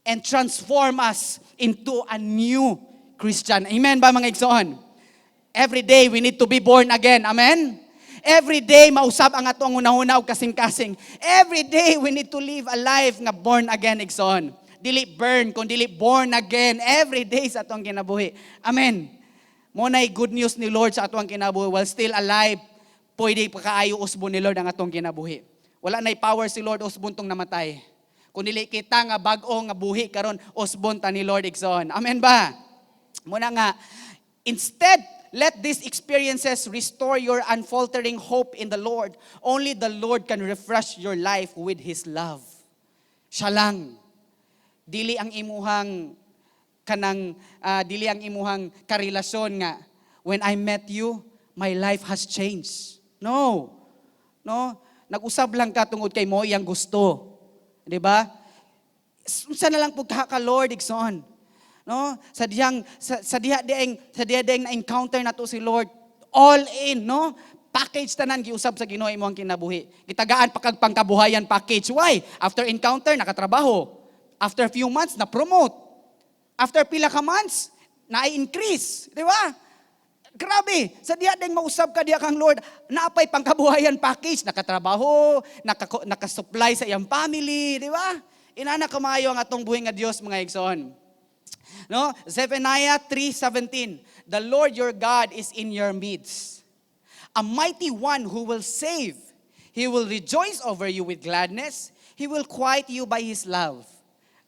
and transform us into a new Christian. Amen ba mga igsoon? Every day we need to be born again. Amen? Every day mausab ang atong hunahuna og kasing-kasing. Every day we need to live a life nga born again igsoon. Dili burn kun dili born again every day sa atong kinabuhi. Amen. Mo nay good news ni Lord sa atong kinabuhi while still alive. Pwede pa kaayo usbon ni Lord ang atong kinabuhi. Wala nay power si Lord usbon tong namatay. Kun dili kita nga bag-o nga buhi karon usbon ta ni Lord igsoon. Amen ba? Muna nga instead let these experiences restore your unfaltering hope in the Lord. Only the Lord can refresh your life with His love. Siya lang. Dili ang imuhang karelasyon nga, when I met you, my life has changed. No. Nag-usab lang ka tungod kay mo iyang gusto. 'Di ba? Unsa na lang pud ka Lord igsoon. No, sa diha deng na encounter nato si Lord, all in, no? Package tanan giusab sa Ginoo imong kinabuhi. Gitagaan pa kag pangkabuhayan package. Why? After encounter nakatrabaho. After few months na promote. After pila ka months na-increase, di ba? Grabe, sa diha deng mausab ka diha kang Lord, naapay pangkabuhayan package, nakatrabaho, nakasupply sa iyang family, di ba? Inana kamayo ang atong buhi nga Dios mga igsoon. No, Zephaniah 3:17. The Lord your God is in your midst, a mighty one who will save. He will rejoice over you with gladness. He will quiet you by His love.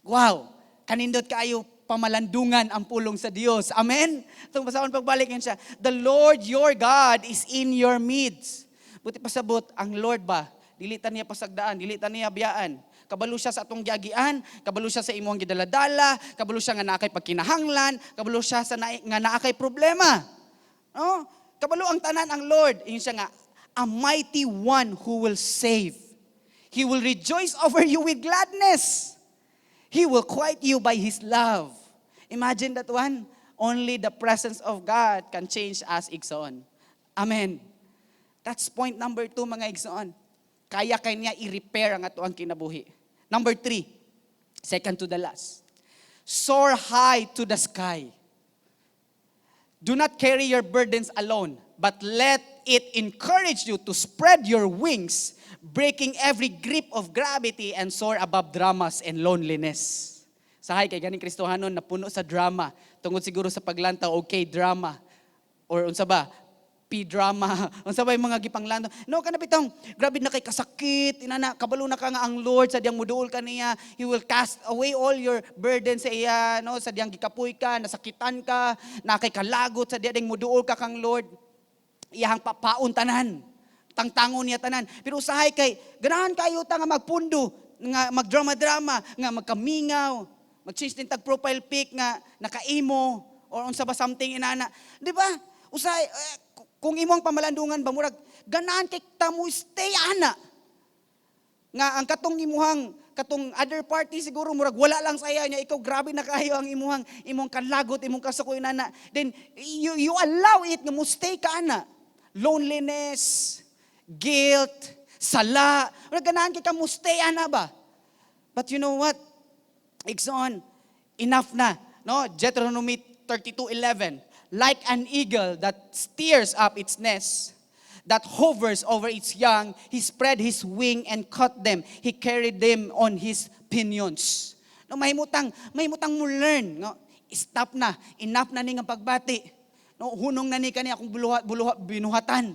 Wow, kanindot kaayo pamalandungan ang pulong sa Dios. Amen. Itong basahon pagbalikin siya. The Lord your God is in your midst. Buti pasabot ang Lord ba? Dili ta niya pasagdaan, dili ta niya biyaan. Kabalo siya sa atong giagian, kabalo siya sa imong gidaladala, kabalo siya nga naakay pagkinahanglan, kabalo siya sa nga naakay problema. No? Kabalo ang tanan ang Lord. Ingon siya nga, a mighty one who will save. He will rejoice over you with gladness. He will quiet you by His love. Imagine that one. Only the presence of God can change us igsoon. Amen. That's point number 2 mga igsoon. Kaya niya i-repair ang ato ang kinabuhi. Number 3, second to the last. Soar high to the sky. Do not carry your burdens alone, but let it encourage you to spread your wings, breaking every grip of gravity and soar above dramas and loneliness. Sahay kay ganing Kristohanon na puno sa drama, tungod siguro sa paglantaw okay drama or unsa ba? P-drama. Unsa ba yung mga gipanglantaw? No, kana bitong grabe na kay kasakit, inana kabalo na ka nga ang Lord sa diyang muduol kaniya. He will cast away all your burdens sa iya, no, sa diyang gikapoy ka, nasakitan ka, na kay kalagot sa diyang muduol ka kang Lord. Iyang papaon tanan. Tangtangon niya tanan. Pero usahay kay ganahan kayo ta nga magpundo, nga magdrama-drama, nga magkamingaw, mag-change din tag profile pic nga nakaimo or unsa ba something inana. Di ba? Usahay kung imong pamalandungan ba murag ganahan kay ta mo stay ana. nga ang katong other party siguro murag wala lang saya niya, ikaw grabe na kayo ang imong kanlagot, imong kasukoy na. Then you allow it nga mo stay ka ana. Loneliness, guilt, sala. Wala ganahan ka mo stay ana ba? But you know what? Igsoon, enough na. No? Deuteronomy 32:11. Like an eagle that stirs up its nest, that hovers over its young, he spread his wing and caught them. He carried them on his pinions. No, mahimutang mo learn. No? Stop na. Enough na ning ang pagbati. No, hunong na ni kani akong binuhatan.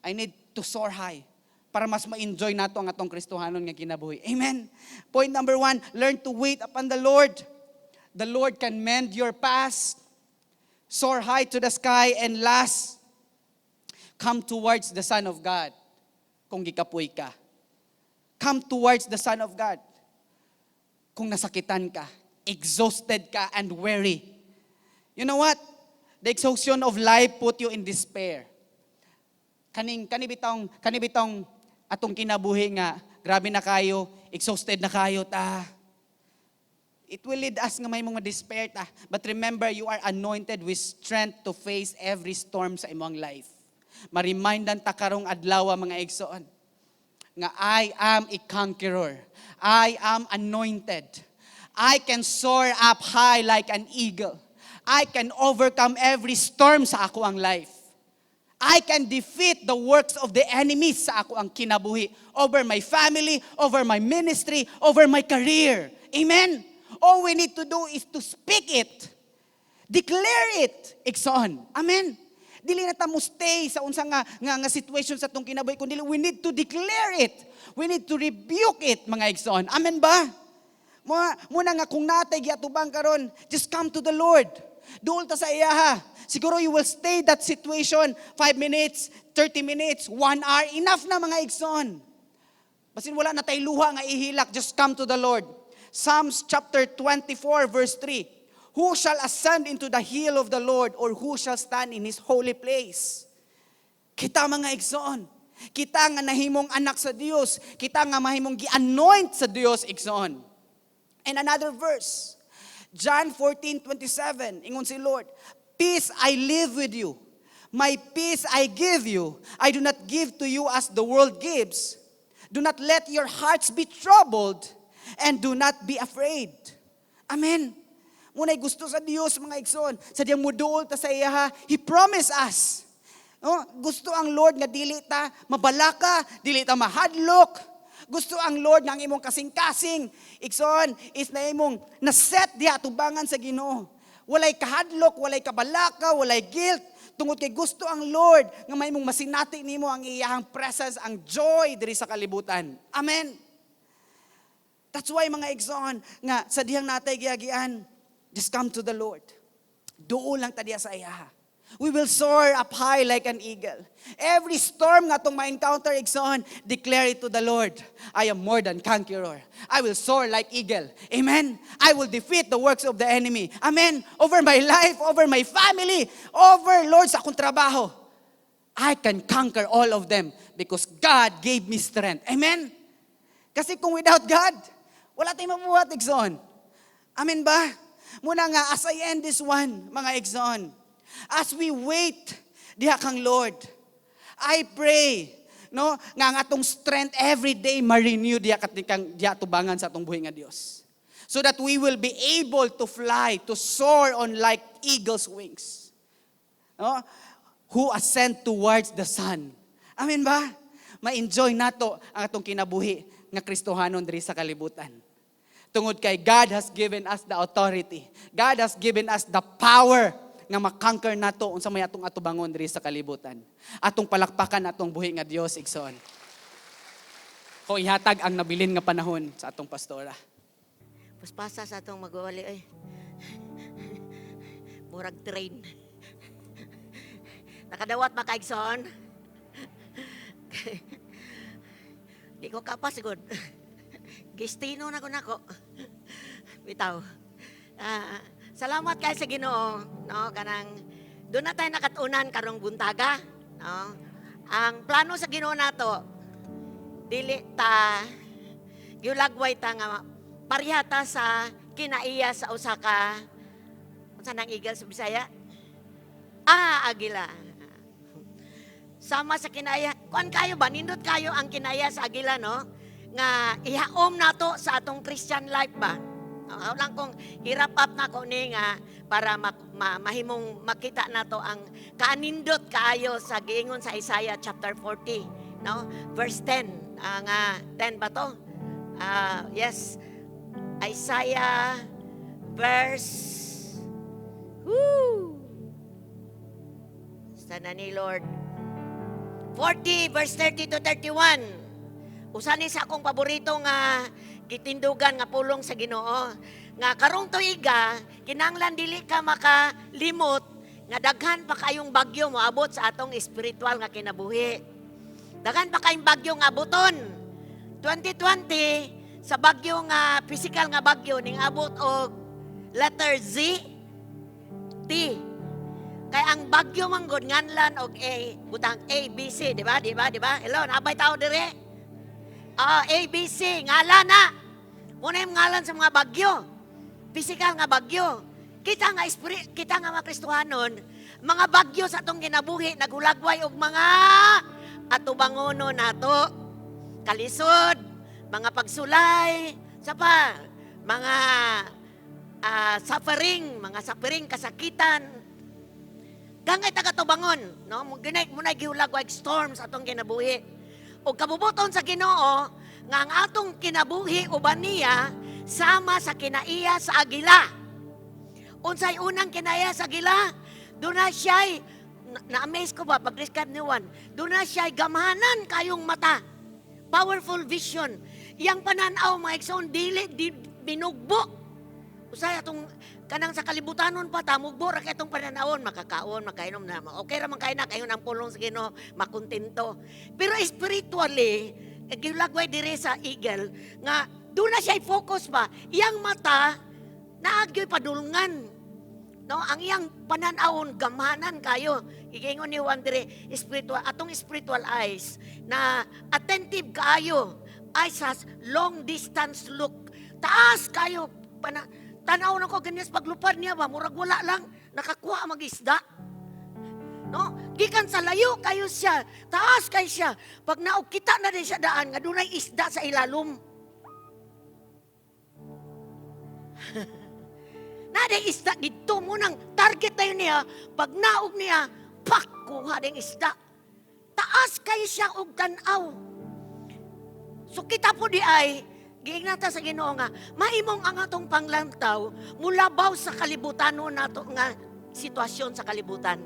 I need to soar high para mas ma-enjoy nato ang atong Kristohanon nga kinabuhi. Amen. Point number 1, learn to wait upon the Lord. The Lord can mend your past. Soar high to the sky. And last, come towards the Son of God. Kung gikapoy ka. Come towards the Son of God. Kung nasakitan ka, exhausted ka, and weary. You know what? The exhaustion of life put you in despair. Kanibitong atong kinabuhi nga, grabe na kayo, exhausted na kayo ta. It will lead us nga may mga despair ta. But remember, you are anointed with strength to face every storm sa imong life. Marimindan ta karong adlaw mga igsoon nga I am a conqueror. I am anointed. I can soar up high like an eagle. I can overcome every storm sa ako ang life. I can defeat the works of the enemies sa ako ang kinabuhi. Over my family, over my ministry, over my career. Amen? All we need to do is to speak it. Declare it. Igsoon. Amen? Dili na ta mo stay sa unsa nga situation sa tong kinabuhi kundi we need to declare it. We need to rebuke it, mga igsoon. Amen ba? Muna nga kung natay giatubang karon, just come to the Lord. Duol ta sa iya ha. Siguro you will stay that situation 5 minutes, 30 minutes, 1 hour. Enough na mga igsoon. Basin wala na tay luha nga ihilak, just come to the Lord. Psalms chapter 24 verse 3. Who shall ascend into the hill of the Lord, or who shall stand in His holy place? Kita mga igsoon. Kita nga nahimong anak sa Dios. Kita nga mahimong gi-anoint sa Dios, igsoon. And another verse. John 14:27. Ingon si Lord, peace I live with you. My peace I give you. I do not give to you as the world gives. Do not let your hearts be troubled, and do not be afraid. Amen. Muna'y gusto sa Dios mga igsoon. Sa diyang muduol ta sa iya, He promised us. No? Gusto ang Lord nga dili ta mabalaka, dili ta mahadlok. Gusto ang Lord nga ang imong kasing-kasing. Igsoon is na imong na-set diha tubangan sa Ginoo. Walay kahadlok, walay kabalaka, walay guilt. Tungod kay gusto ang Lord nga may mong masinati nimo ang iyahang presence, ang joy diri sa kalibutan. Amen. That's why mga igsoon nga sa dihang natay giagian, just come to the Lord. Duol lang ta diha sa iya. We will soar up high like an eagle. Every storm nga tong ma-encounter igsoon, declare it to the Lord. I am more than conqueror. I will soar like eagle. Amen. I will defeat the works of the enemy. Amen. Over my life, over my family, over Lord sa akong trabaho. I can conquer all of them because God gave me strength. Amen. Kasi kung without God, wala tayong mabuhat, igsoon. Amen ba? Muna nga, as I end this one, mga igsoon, as we wait diha kang Lord, I pray, no, nga ang atong strength every day ma-renew diha tubangan sa atong buhi nga Dios. So that we will be able to fly, to soar on like eagle's wings. No? Who ascend towards the sun. Amen ba? Ma-enjoy nato ang atong kinabuhi nga Kristohanon diri sa kalibutan. Tungod kay God has given us the authority. God has given us the power nga makonquer nato unsa may atong atubangon diri sa kalibutan. Atong palakpakan atong buhi nga Dios, igsoon. Kung ihatag ang nabilin nga panahon sa atong pastora. Paspasa sa atong magwali ay. Murag train. Nakadawat makaigsoon. Di ko kapasigod. Gistino na ko nako. Bitaw. Salamat kay sa Ginoo, no, kanang doon na tayo nakatunan karong buntaga, no. Ang plano sa Ginoo nato dili ta giulagway ta nga parihata sa kinaiya sa usa ka unsa nang eagle sa Bisaya? Agila. Sama sa kinaya, kuan kayo ba? Nindot kayo ang kinaya sa agila, no? Nga ihaom nato sa atong Christian life ba? Lang kung hirap up na ko ni nga para mahimong makita nato ang kaanindot kaayo sa giingon sa Isaiah chapter 40, no? Verse 10. Nga 10 ba to? Yes. Isaiah verse sana ni Lord 40 verse 30 to 31. Usa ni sa akong paborito nga gitindugan nga pulong sa Ginoo nga karong tuiga kinahanglan dili ka makalimot nga daghan pa kayong bagyo moabot sa atong espiritual nga kinabuhi. Daghan pa kayong bagyo nga abuton. 2020 sa bagyo nga physical nga bagyo ning abot og letter Z T. Kay ang bagyo manggod nganlan og A, butang A, B, C, di ba? Di ba? Di ba? Hello, nabay tao dire? A, B, C, ngalan na. Muna yung ngalan sa mga bagyo. Physical nga bagyo. Kita nga mga Kristohanon, mga bagyo sa atong ginabuhi, naghulagway og mga atubangono nato. Kalisod, mga pagsulay, sa pa, mga suffering, kasakitan. Gangay taga-tubangon, no? Munay gihulagway storm sa atong kinabuhi. O kabubuton sa Ginoo nga ang atong kinabuhi uban niya sama sa kinaiya sa agila. Unsay unang kinaiya sa agila? Doon na siya'y na-amaze ko ba pag-describe ni Juan? Doon na siya'y gamahanan kayong mata. Powerful vision. Yang pananaw mga igsoon dili binugbo. Usay atong kanang sa kalibutanon pa tamugbo ra kay atong pananawon makakaon makainom na okay ra man kay na kayon ang pulong sa Ginoo makontento. Pero spiritually gilagway dire sa eagle nga doon na siya focus ba iyang mata naagyoy padulngan, no? Ang iyang pananawon gamanan kayo igingon ni Juan dire spiritual atong spiritual eyes na attentive kayo, eyes has long distance look, taas kayo tanaw na ko ganyan paglupad niya ba, murag wala lang, nakakuha mag-isda. No? Gikan sa layo kayo siya, taas kayo siya. Pag naog kita na din siya daan, nga dunay isda sa ilalom. Naday isda dito mo nang target na yun niya, pag naog niya, pak, kuha din isda. Taas kayo siya og tanaw. So kita po di ay, giingnan ta sa Ginoo nga mahimong ang atong panglantaw mulabaw sa kalibutan nato nga sitwasyon sa kalibutan.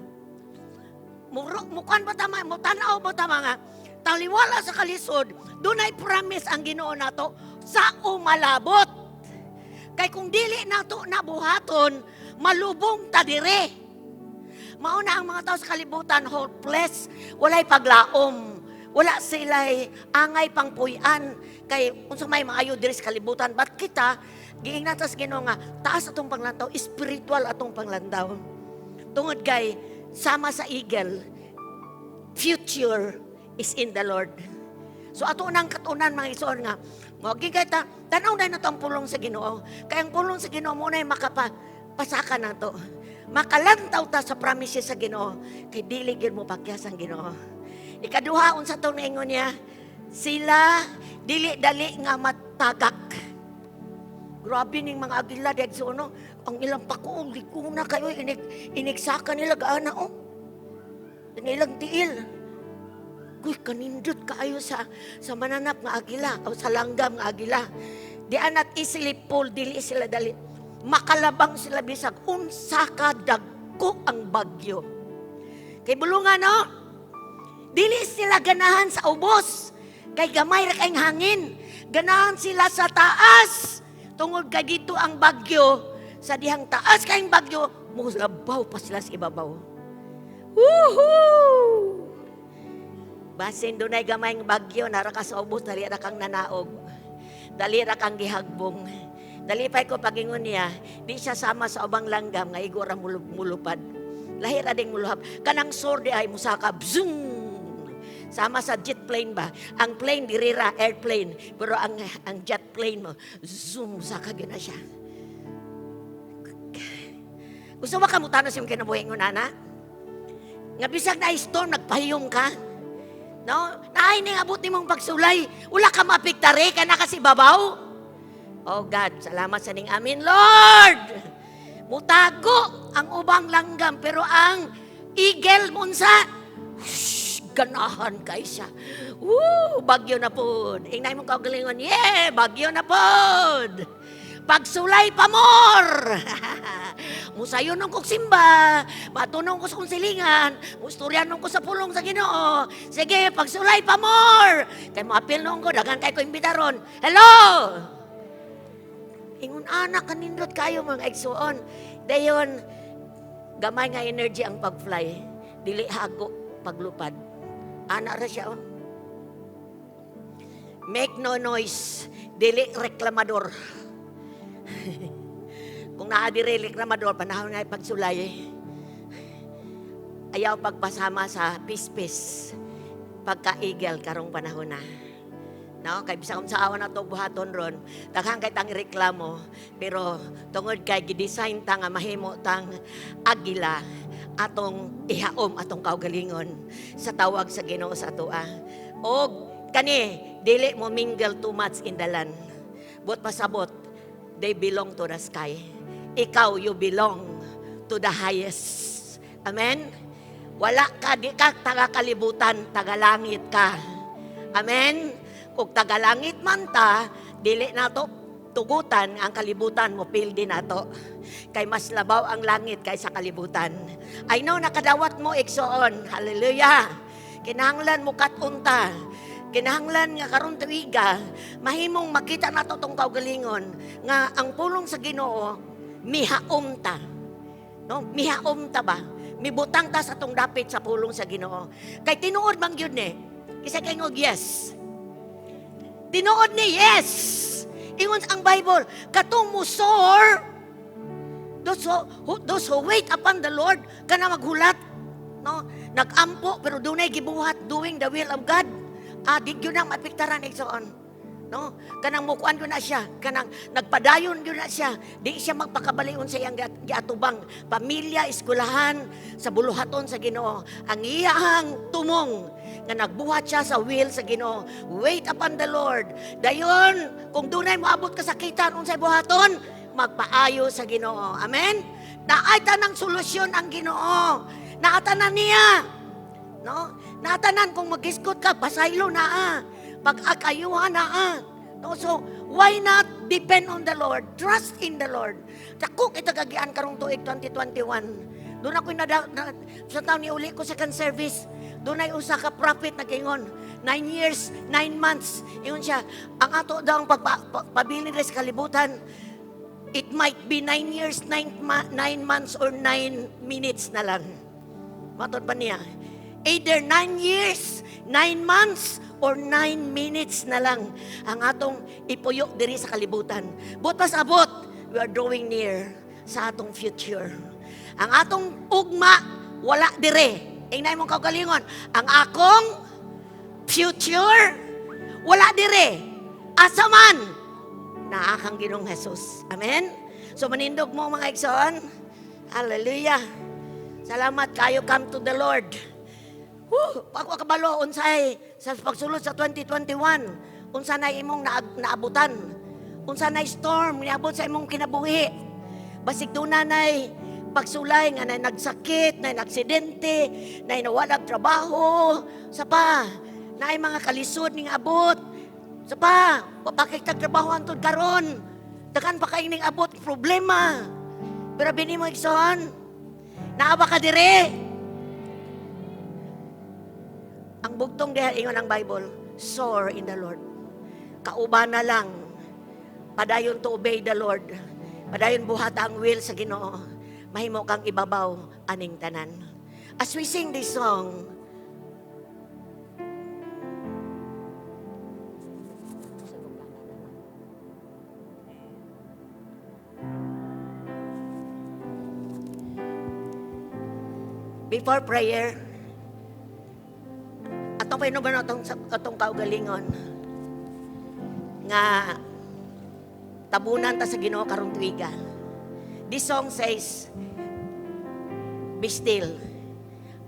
Mukan ba tama mo tanaw ba tama nga taliwala sa kalisod dunay promise ang Ginoo nato sa umalabot. Kay kung dili nato nabuhaton malubong ta dire. Mao na ang mga tao sa kalibutan hopeless, walay paglaom. Wala sila'y angay pangpuyan kay unsa may maayo diri sa kalibutan. But kita, giingnan ta sa Ginoo nga taas atong panglantaw, spiritual atong panglantaw. Tungod kay sama sa eagle, future is in the Lord. So ato nang katunan mga igsoon nga, mogi kay ta tanaw na nato ang pulong sa Ginoo. Kay ang pulong sa Ginoo mo na makapasaka nato. Makalantaw ta sa promises sa Ginoo kay dili gyud mo pakyas ang Ginoo. Ikaduha, unsa itong naingon niya, sila dili-dali nga matagak. Grabe ning mga agila, dahil so, no? Ang ilang pakuong, liguna kayo, inigsaka nila gaana, oh. Ilang tiil. Kuy, kanindot kayo sa mananap nga agila, o sa langgam nga agila. Di anat easily pull, dili sila dali. Makalabang sila bisag, unsa ka dagko ang bagyo. Kay bulungan, no? Dili sila ganahan sa ubos. Kay gamay ra kayong hangin. Ganahan sila sa taas. Tungod kay dito ang bagyo. Sa dihang taas kayong bagyo, mulabaw pa sila sa ibabaw. Woohoo! Basin doon ay gamay ng bagyo, nara ka sa ubos, dali ra kang nanaog. Dali ra kang gihagbong. Dali pa ko pagingon niya, di siya sama sa ubang langgam, nga igora mulupad. Lahir ading muluhab. Kanang sorde ay musaka, bzung! Sama sa jet plane ba? Ang plane, dirira, airplane. Pero ang jet plane mo, zoom sa kagyo na siya. Gusto mo kamutan na siyang kinabuhay mo, nana? Nga bisag na storm, nagpahiyong ka. No? Naay ning abot ni mong pagsulay. Wala ka mapiktare, ka na kasi babaw. Oh God, salamat sa ning amin, Lord! Mutago ang ubang langgam, pero ang eagle munsa, ganahan kay siya. Bagyo na po. Ingnay mong kaugalingon, bagyo na po. Pagsulay pa more. Musayon nung kong simba, matunong ko sa kong silingan, musturyan ko sa pulong sa Ginoo. Sige, pagsulay pa more. Kay maapil nung ko, dagan kay ko imbitaron. Hello! Ingon anak, kanindot kayo mga igsuon. Dayon, gamay nga energy ang pag-fly. Dili hago paglupad. Anak ra siya, oh. Make no noise, dili reklamador. Kung naadiri reklamador, panahon nga pagsulay, ayaw pagpasama sa pispis, pagka-igel karong panahon na. No, kay bisag sa awan na to buhaton ron, daghang kay tang reklamo, pero tungod kay gidesign ta nga mahimo tang agila atong ihaom atong kaugalingon sa tawag sa Ginoo sa atoa. O kani dili mo mingle too much in the land. But pasabot, they belong to the sky. Ikaw, you belong to the highest. Amen? Wala ka, di ka taga-kalibutan, taga-langit ka. Amen? Kung taga-langit man ta, dili na to tugutan ang kalibutan mo, pildi na to. Kay mas labaw ang langit kaysa kalibutan. I know, nakadawat mo, igsoon. Hallelujah. Kinahanglan mo katunta. Kinahanglan nga karon tuiga, mahimong makita nato tong kaugalingon nga ang pulong sa Ginoo mihaom ta. No, mihaom ta ba? Mibutang ta sa tong dapit sa pulong sa Ginoo. Kay tinuod bang gyud ni? Kisa kay ngog yes. Tinuod ni yes. Ingon ang Bible, katong musor, those who wait upon the Lord, kana maghulat, no? Nagampo, pero dunay gibuhat, doing the will of God. Di yun ang mapiktaran, igsoon. No? Kanang mukuan yun na siya, kanang nagpadayon yun na siya, di siya magpakabalion sa iyang giatubang, pamilya, eskulahan, sa buluhaton sa Ginoo. Ang iyahang tumong, nga nagbuhat siya sa will sa Ginoo. Wait upon the Lord. Dayon, kung dunay moabot kasakitan unsay buhaton, magpaayo sa Ginoo. Amen? Naay tanang solusyon ang Ginoo. Naatanan niya. No? Naatanan kung mag-iskot ka, pasaylo na pag-akayuhan na No? So, why not depend on the Lord? Trust in the Lord. Takok itagagian karong tuig 2021. Doon ako sa taon ni uli ko second service. Doon ay usa ka prophet na kingon. 9 years, 9 months. Yun siya. Ang ato daw ang pabilin sa kalibutan, it might be 9 years, 9 months, or 9 minutes na lang. Matod pa niya. Either 9 years, 9 months, or 9 minutes na lang ang atong ipuyo diri sa kalibutan. But pasabot, we are drawing near sa atong future. Ang atong ugma, wala dire. Ingnay mong kaugalingon, ang akong future, wala dire. Asa man, naa kang Ginoong Jesus. Amen? So manindog mo mga igsoon. Hallelujah. Salamat kayo, come to the Lord. Pag kabalo, unsay, sa pagsulod sa 2021, unsa na imong naabutan. Unsa na storm, niabot sa imong kinabuhi. Basig doon na pagsulay nga na nagsakit, na aksidente, na nawalag trabaho, sa pa, na mga kalisod ning abot, sa pa, papakitag trabaho antod karon, dakan pa kayo ning abot, problema. Pero bini mo igsoon, naaba ka dire. Ang bugtong diha ingon ang Bible, soar in the Lord. Kauban na lang, padayon to obey the Lord, padayon buhat ang will sa Ginoo. Mahimo kang ibabaw aning tanan. As we sing this song, before prayer, atong pagpainuban atong kaugalingon nga tabunan ta sa Ginoo karong tuiga. This song says, "Be still,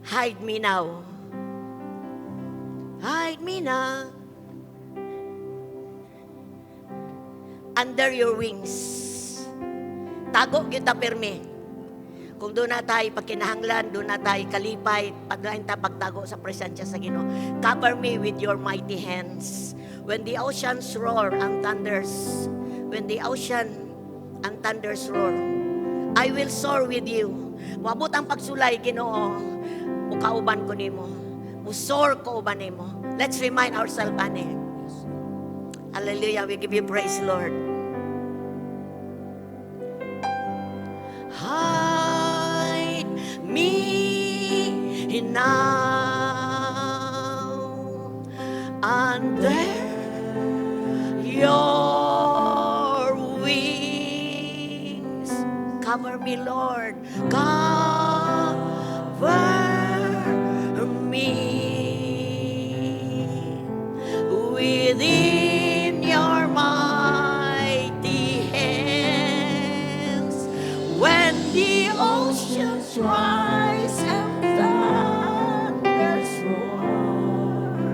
hide me now, hide me now under your wings." Tago kita permi. Kung doon na tayo pagkinahanglan, doon na tayo kalipay, paglain ta pagtago sa presensya sa Ginoo. Cover me with your mighty hands. When the oceans roar, ang thunders, when the ocean, ang thunders roar, I will soar with you. Moabot ang pagsulay, Ginoo, ukauban ko nimo. Musoar ko uban nimo. Let's remind ourselves, ani. Hallelujah, we give you praise, Lord. Hide me now under your wings. Cover me, Lord. Cover me within your mighty hands. When the oceans rise and thunders roar,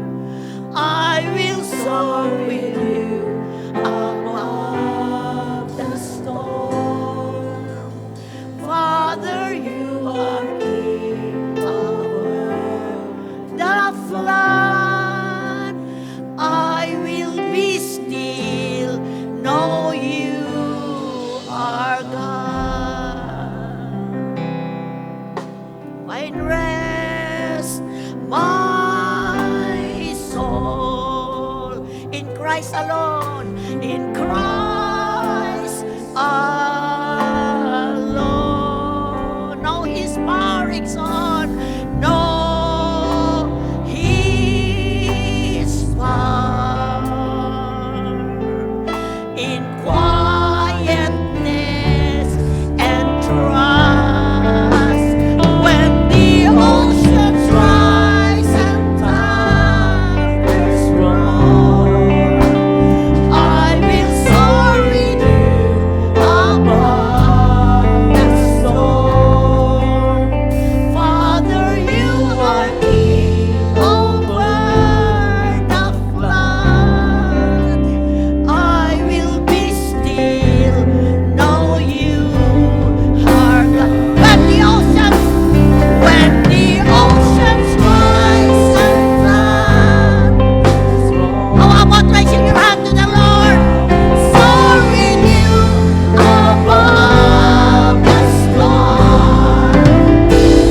I will soar with you above the storm. Father, you are King over the flood. I will be still, know you are God. Find rest, my soul, in Christ alone, in Christ alone. No, His power is on. No, His power in quietness and trust. When the oceans rise and thunders roar, I will soar with you above the storm. Father, you are King over the flood. I will be still, know you are God. When the oceans rise and thunders roar. How about raising your hand to the Lord? Soar with you above the storm.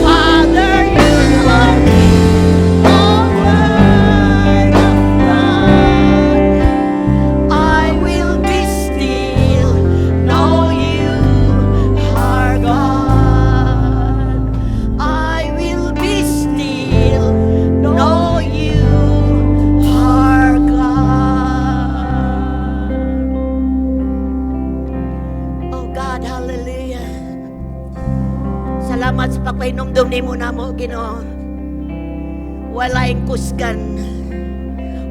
Father, you are King over the flood. I will be still, know you are God. I will be still, know you are God. Oh God, hallelujah. Salamat sa pagpahinumdum nimo namo, Ginoo. Walaing kusgan,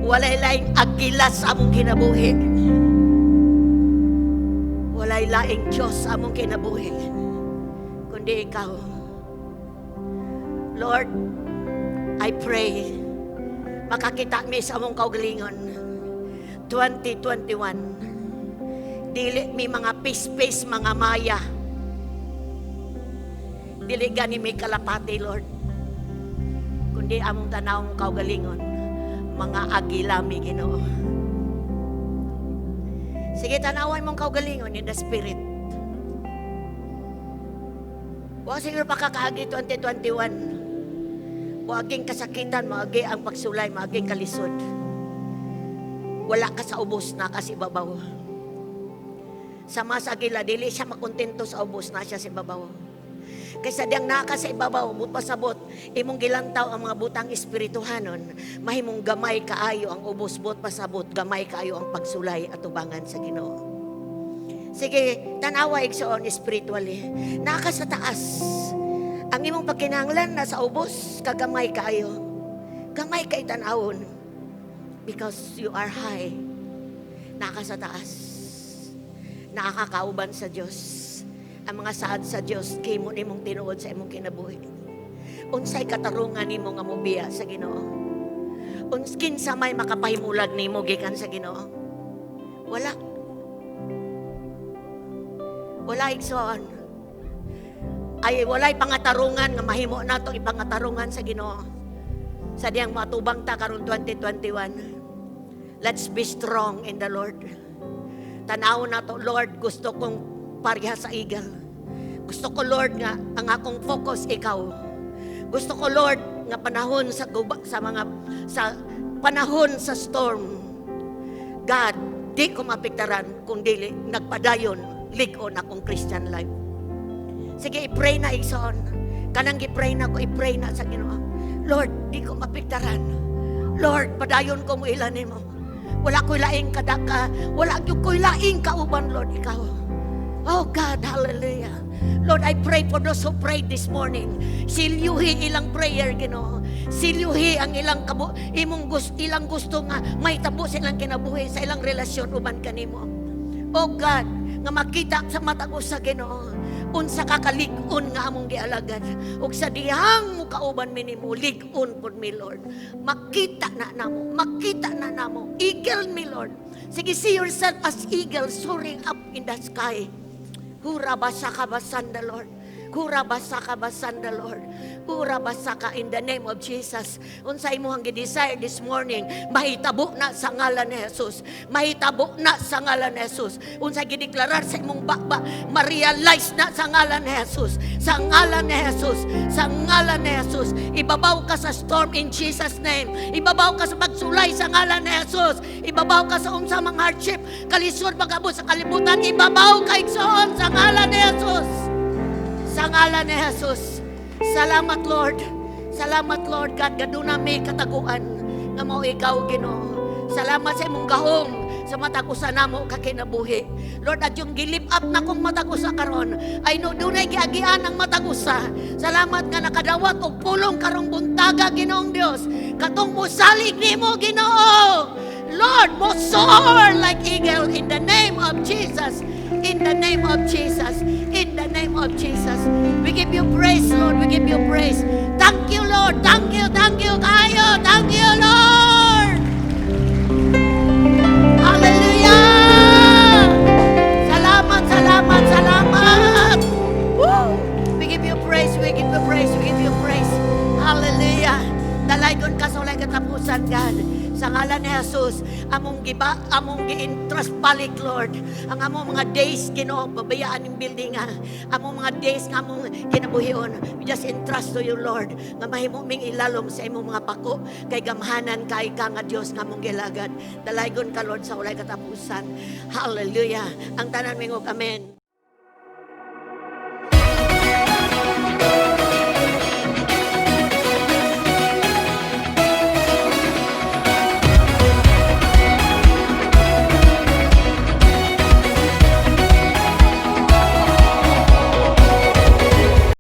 walay laing agilas sa among kinabuhi. Walay laing Diyos sa among kinabuhi, kundi ikaw. Lord, I pray makakita mi sa among kaugalingon 2021. Dili mi mga pis-pis, mga maya. Dili gani mi kalapati, Lord. Kundi among tanaw mong kaugalingon, mga agila mi, Ginoo. Sige, tanawan mong kaugalingon in the Spirit. Wa siguro pakakaagi 2021. Maaging kasakitan, maagi ang pagsulay, maaging kalisod. Wala ka sa ubos na kasi babaw. Sa mas agila, dili siya makontento sa ubos na siya sa babaw. Kaysa diyang naka sa ibabaw, but pasabot, imong gilantaw ang mga butang espirituhanon, mahimong gamay kaayo ang ubos, but pasabot, gamay kaayo ang pagsulay at tubangan sa Ginoo. Sige, tanawa igsoon spiritually. Naka sa taas. Ang imong pagkinahanglan na sa ubos, kagamay kaayo. gamay kay tanawon because you are high. Naka sa taas. Nakakauban sa Diyos. Ang mga saad sa Diyos, kimo nimong tinuod sa imong kinabuhi. Unsay katarungan nimo nga mobiya sa Ginoo. Kinsa may makapahimulag nimo gikan sa Ginoo. Wala. Wala igsoon. Ay walay pangatarungan nga mahimo nato ipangatarungan sa Ginoo. Sa diyang matubang ta karon 2021. Let's be strong in the Lord. Tanaw na to, Lord, gusto kong pareha sa eagle. Gusto ko, Lord, nga ang akong focus ikaw. Gusto ko, Lord, nga panahon sa panahon sa storm. God, di ko mapiktaran kung dili nagpadayon ligon akong Christian life. Sige, i-pray na igsoon. Kanang i-pray na ko, i-pray na sa Ginoo. Lord, di ko mapiktaran. Lord, padayon ko mo ilanin mo. Wala ko'y laing kadaka. Wala ko'y laing kauban, Lord, ikaw. Oh God, hallelujah. Lord, I pray for those who prayed this morning. Silyuhi ilang prayer, Ginoo. Silyuhi ang ilang ilang gusto nga may tabo sa ilang kinabuhi, sa ilang relasyon uban kanimo. Oh God, nga makita sa mata ko sa Ginoo. Unsa kakalig-on nga among gialagad. Ug sa dihang mo kauban minimo, lig-on pud mi, Lord. Makita na namo. Eagle mi, Lord. Sige, see yourself as eagle soaring up in the sky. Hurabasaka basanda, Lord. Hurabasaka basanda, Lord. Hurabasaka in the name of Jesus. Unsay mo ang desire this morning, mahitabo na sa ngalan ni Jesus. Mahitabo na sa ngalan ni Jesus. Unsay gideklarar sa imong bakba, ma-realize na sa ngalan ni Jesus. Sa ngalan ni Jesus. Sa ngalan ni Jesus. Ibabaw ka sa storm in Jesus name. Ibabaw ka sa pagsulay sa ngalan ni Jesus. Ibabaw ka sa unsa mang hardship, kalisod pag-abot sa kalibutan. Ibabaw ka igsoon sa ngalan ni Jesus. Sa ngalan ni Jesus. Salamat, Lord. Salamat, Lord God. Gaduna may kataguan nga mao ikaw, Ginoo. Salamat sa imong gahom sa matagusa namo kakinabuhi. Lord, at yung gilip up na kong matagusa karon, ay no dunay giagian ang matagusa. Salamat nga nakadawat og pulong karong buntaga, Ginoong Dios. Katong musalig nimo, Ginoo. Lord, mo soar like eagle in the name of Jesus. In the name of Jesus. In the name of Jesus. We give you praise, Lord. We give you praise. Thank you, Lord. Thank you kayo. Thank you, Lord. Hallelujah. Salamat. Woo. We give you praise. Hallelujah. Dalaygon ka sa walay katapusan, God. Sa ngalan ni Jesus, among gi-entrust balik, Lord. Ang among mga days, Ginoo, pabayaan ng building, among mga days nga among kinabuhion. We just entrust to you, Lord. Nga mahimo ming ilalom sa imong mga pako, kay gamhanan kay ka nga Dios nga among gilagad. Dalaygon ka, Lord, sa walay katapusan. Hallelujah. Ang tanan mingog, amen.